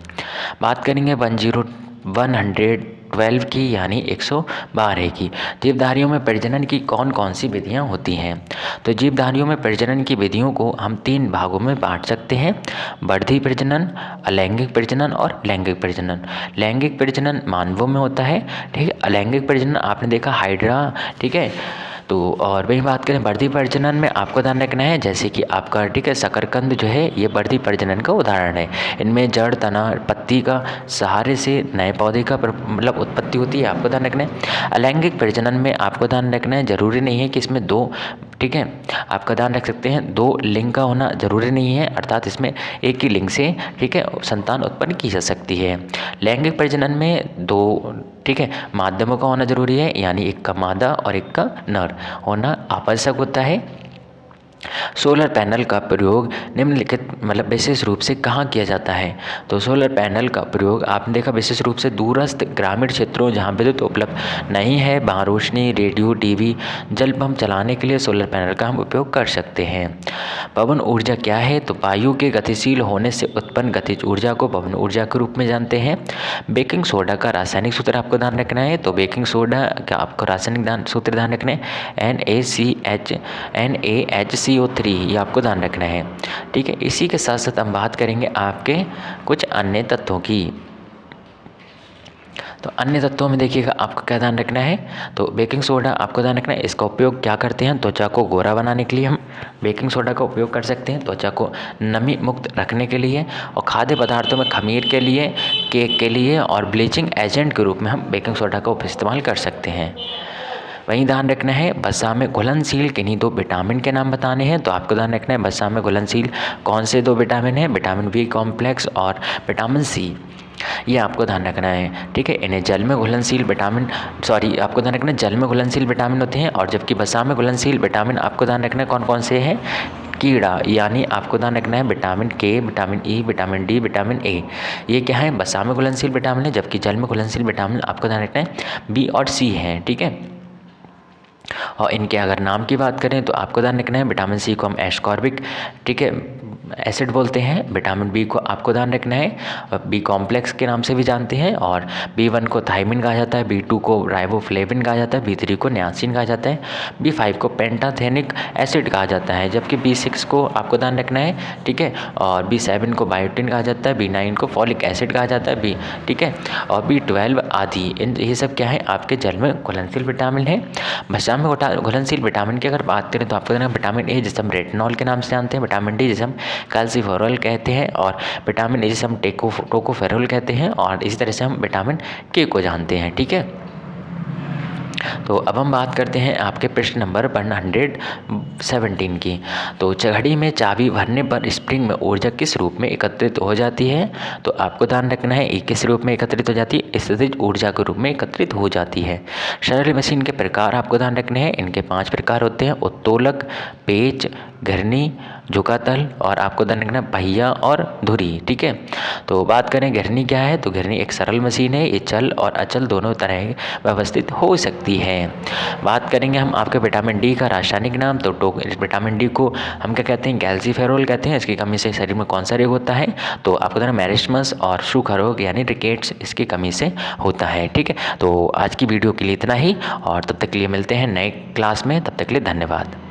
बात करेंगे 112 की यानी 112 की, जीवधारियों में प्रजनन की कौन कौन सी विधियां होती हैं? तो जीवधारियों में प्रजनन की विधियों को हम 3 भागों में बांट सकते हैं, बढ़ती प्रजनन, अलैंगिक प्रजनन और लैंगिक प्रजनन। लैंगिक प्रजनन मानवों में होता है, ठीक है। अलैंगिक प्रजनन आपने देखा हाइड्रा, ठीक है। तो और वही बात करें बढ़ती प्रजनन में आपको ध्यान रखना है, जैसे कि आपका, ठीक है, शकरकंद जो है ये बढ़ती प्रजनन का उदाहरण है। इनमें जड़, तना, पत्ती का सहारे से नए पौधे का मतलब उत्पत्ति होती है, आपको ध्यान रखना है। अलैंगिक प्रजनन में आपको ध्यान रखना है, जरूरी नहीं है कि इसमें 2, ठीक है, आपका ध्यान रख सकते हैं 2 लिंग का होना जरूरी नहीं है, अर्थात इसमें एक ही लिंग से, ठीक है, संतान उत्पन्न की जा सकती है। लैंगिक प्रजनन में 2, ठीक है, माध्यमों का होना जरूरी है, यानी एक का मादा और एक का नर होना आवश्यक होता है। सोलर पैनल का प्रयोग निम्नलिखित मतलब विशेष रूप से कहाँ किया जाता है? तो सोलर पैनल का प्रयोग आपने देखा विशेष रूप से दूरस्थ ग्रामीण क्षेत्रों जहाँ विद्युत उपलब्ध नहीं है, वहाँ रोशनी, रेडियो, टीवी, जल पंप चलाने के लिए सोलर पैनल का हम उपयोग कर सकते हैं। पवन ऊर्जा क्या है? तो वायु के गतिशील होने से उत्पन्न गतिज ऊर्जा को पवन ऊर्जा के रूप में जानते हैं। बेकिंग सोडा का रासायनिक सूत्र आपको ध्यान रखना है, तो बेकिंग सोडा का आपको रासायनिक सूत्र ध्यान रखना है NaCH ये आपको ध्यान रखना है, ठीक है। इसी के साथ साथ हम बात करेंगे आपके कुछ अन्य तत्वों की। तो अन्य तत्वों में देखिएगा आपको क्या ध्यान रखना है, तो बेकिंग सोडा आपको ध्यान रखना है, इसका उपयोग क्या करते हैं? त्वचा को गोरा बनाने के लिए हम बेकिंग सोडा का उपयोग कर सकते हैं, त्वचा को नमी मुक्त रखने के लिए, और खाद्य पदार्थों में खमीर के लिए, केक के लिए और ब्लीचिंग एजेंट के रूप में हम बेकिंग सोडा का इस्तेमाल कर सकते हैं। वहीं ध्यान रखना है वसा में घुलनशील किन्हीं 2 विटामिन के नाम बताने हैं, तो आपको ध्यान रखना है वसा में घुलनशील कौन से 2 विटामिन हैं? विटामिन बी कॉम्प्लेक्स और विटामिन सी, ये आपको ध्यान रखना है, ठीक है। इन्हें जल में घुलनशील विटामिन, आपको ध्यान रखना है जल में घुलनशील विटामिन होते हैं, और जबकि वसा में घुलनशील विटामिन आपको ध्यान रखना है कौन कौन से हैं? कीड़ा, यानी आपको ध्यान रखना है विटामिन के, vitamin E, vitamin D, vitamin A, ये क्या है? वसा में घुलनशील विटामिन है, जबकि जल में घुलनशील विटामिन आपको ध्यान रखना है बी और सी हैं, ठीक है। और इनके अगर नाम की बात करें तो आपको ध्यान रखना है विटामिन सी को हम एस्कॉर्बिक, ठीक है, एसिड बोलते हैं। विटामिन बी को आपको ध्यान रखना है बी कॉम्प्लेक्स के नाम से भी जानते हैं, और B1 को थाइमिन कहा जाता है, B2 को राइबोफ्लेविन कहा जाता है, B3 को नियासिन कहा जाता है, B5 को पेंटाथेनिक एसिड कहा जाता है, जबकि B6 को आपको ध्यान रखना है, ठीक है, और B7 को बायोटिन कहा जाता है, B9 को फॉलिक एसिड कहा जाता है, ठीक है, और B12 आदि, ये सब क्या है? आपके जल में घुलनशील विटामिन है। वसा में घुलनशील विटामिन की अगर बात करें तो आपको देना विटामिन ए जिसे हम रेटिनॉल के नाम से जानते हैं, विटामिन डी जिसे हम कैल्सिफेरॉल कहते हैं, और विटामिन ए जिसे हम टोकोफेरॉल कहते हैं, और इसी तरह से हम विटामिन के को जानते हैं, ठीक है। तो अब हम बात करते हैं आपके प्रश्न नंबर 117 की। तो घड़ी में चाबी भरने पर स्प्रिंग में ऊर्जा किस रूप में एकत्रित हो जाती है? तो आपको ध्यान रखना है ये किस रूप में एकत्रित हो जाती है? स्थितिज ऊर्जा के रूप में एकत्रित हो जाती है। सरल मशीन के प्रकार आपको ध्यान रखने हैं, इनके 5 प्रकार होते हैं, उत्तोलक, पेच, घिरनी, झुकातल और आपको ध्यान रखना पहिया और धुरी, ठीक है। तो बात करें घिरनी क्या है, तो घिरनी एक सरल मशीन है, ये चल और अचल दोनों तरह व्यवस्थित हो सकती है। बात करेंगे हम आपके विटामिन डी का रासायनिक नाम, तो विटामिन डी को हम क्या कहते हैं? कैल्सिफेरॉल कहते हैं। इसकी कमी से शरीर में कौन सा रोग होता है? तो आपको ध्यान मैरिस्मस और सूखा रोग यानी रिकेट्स इसकी कमी से होता है, ठीक है। तो आज की वीडियो के लिए इतना ही, और तब तक के लिए मिलते हैं नए क्लास में, तब तक के लिए धन्यवाद।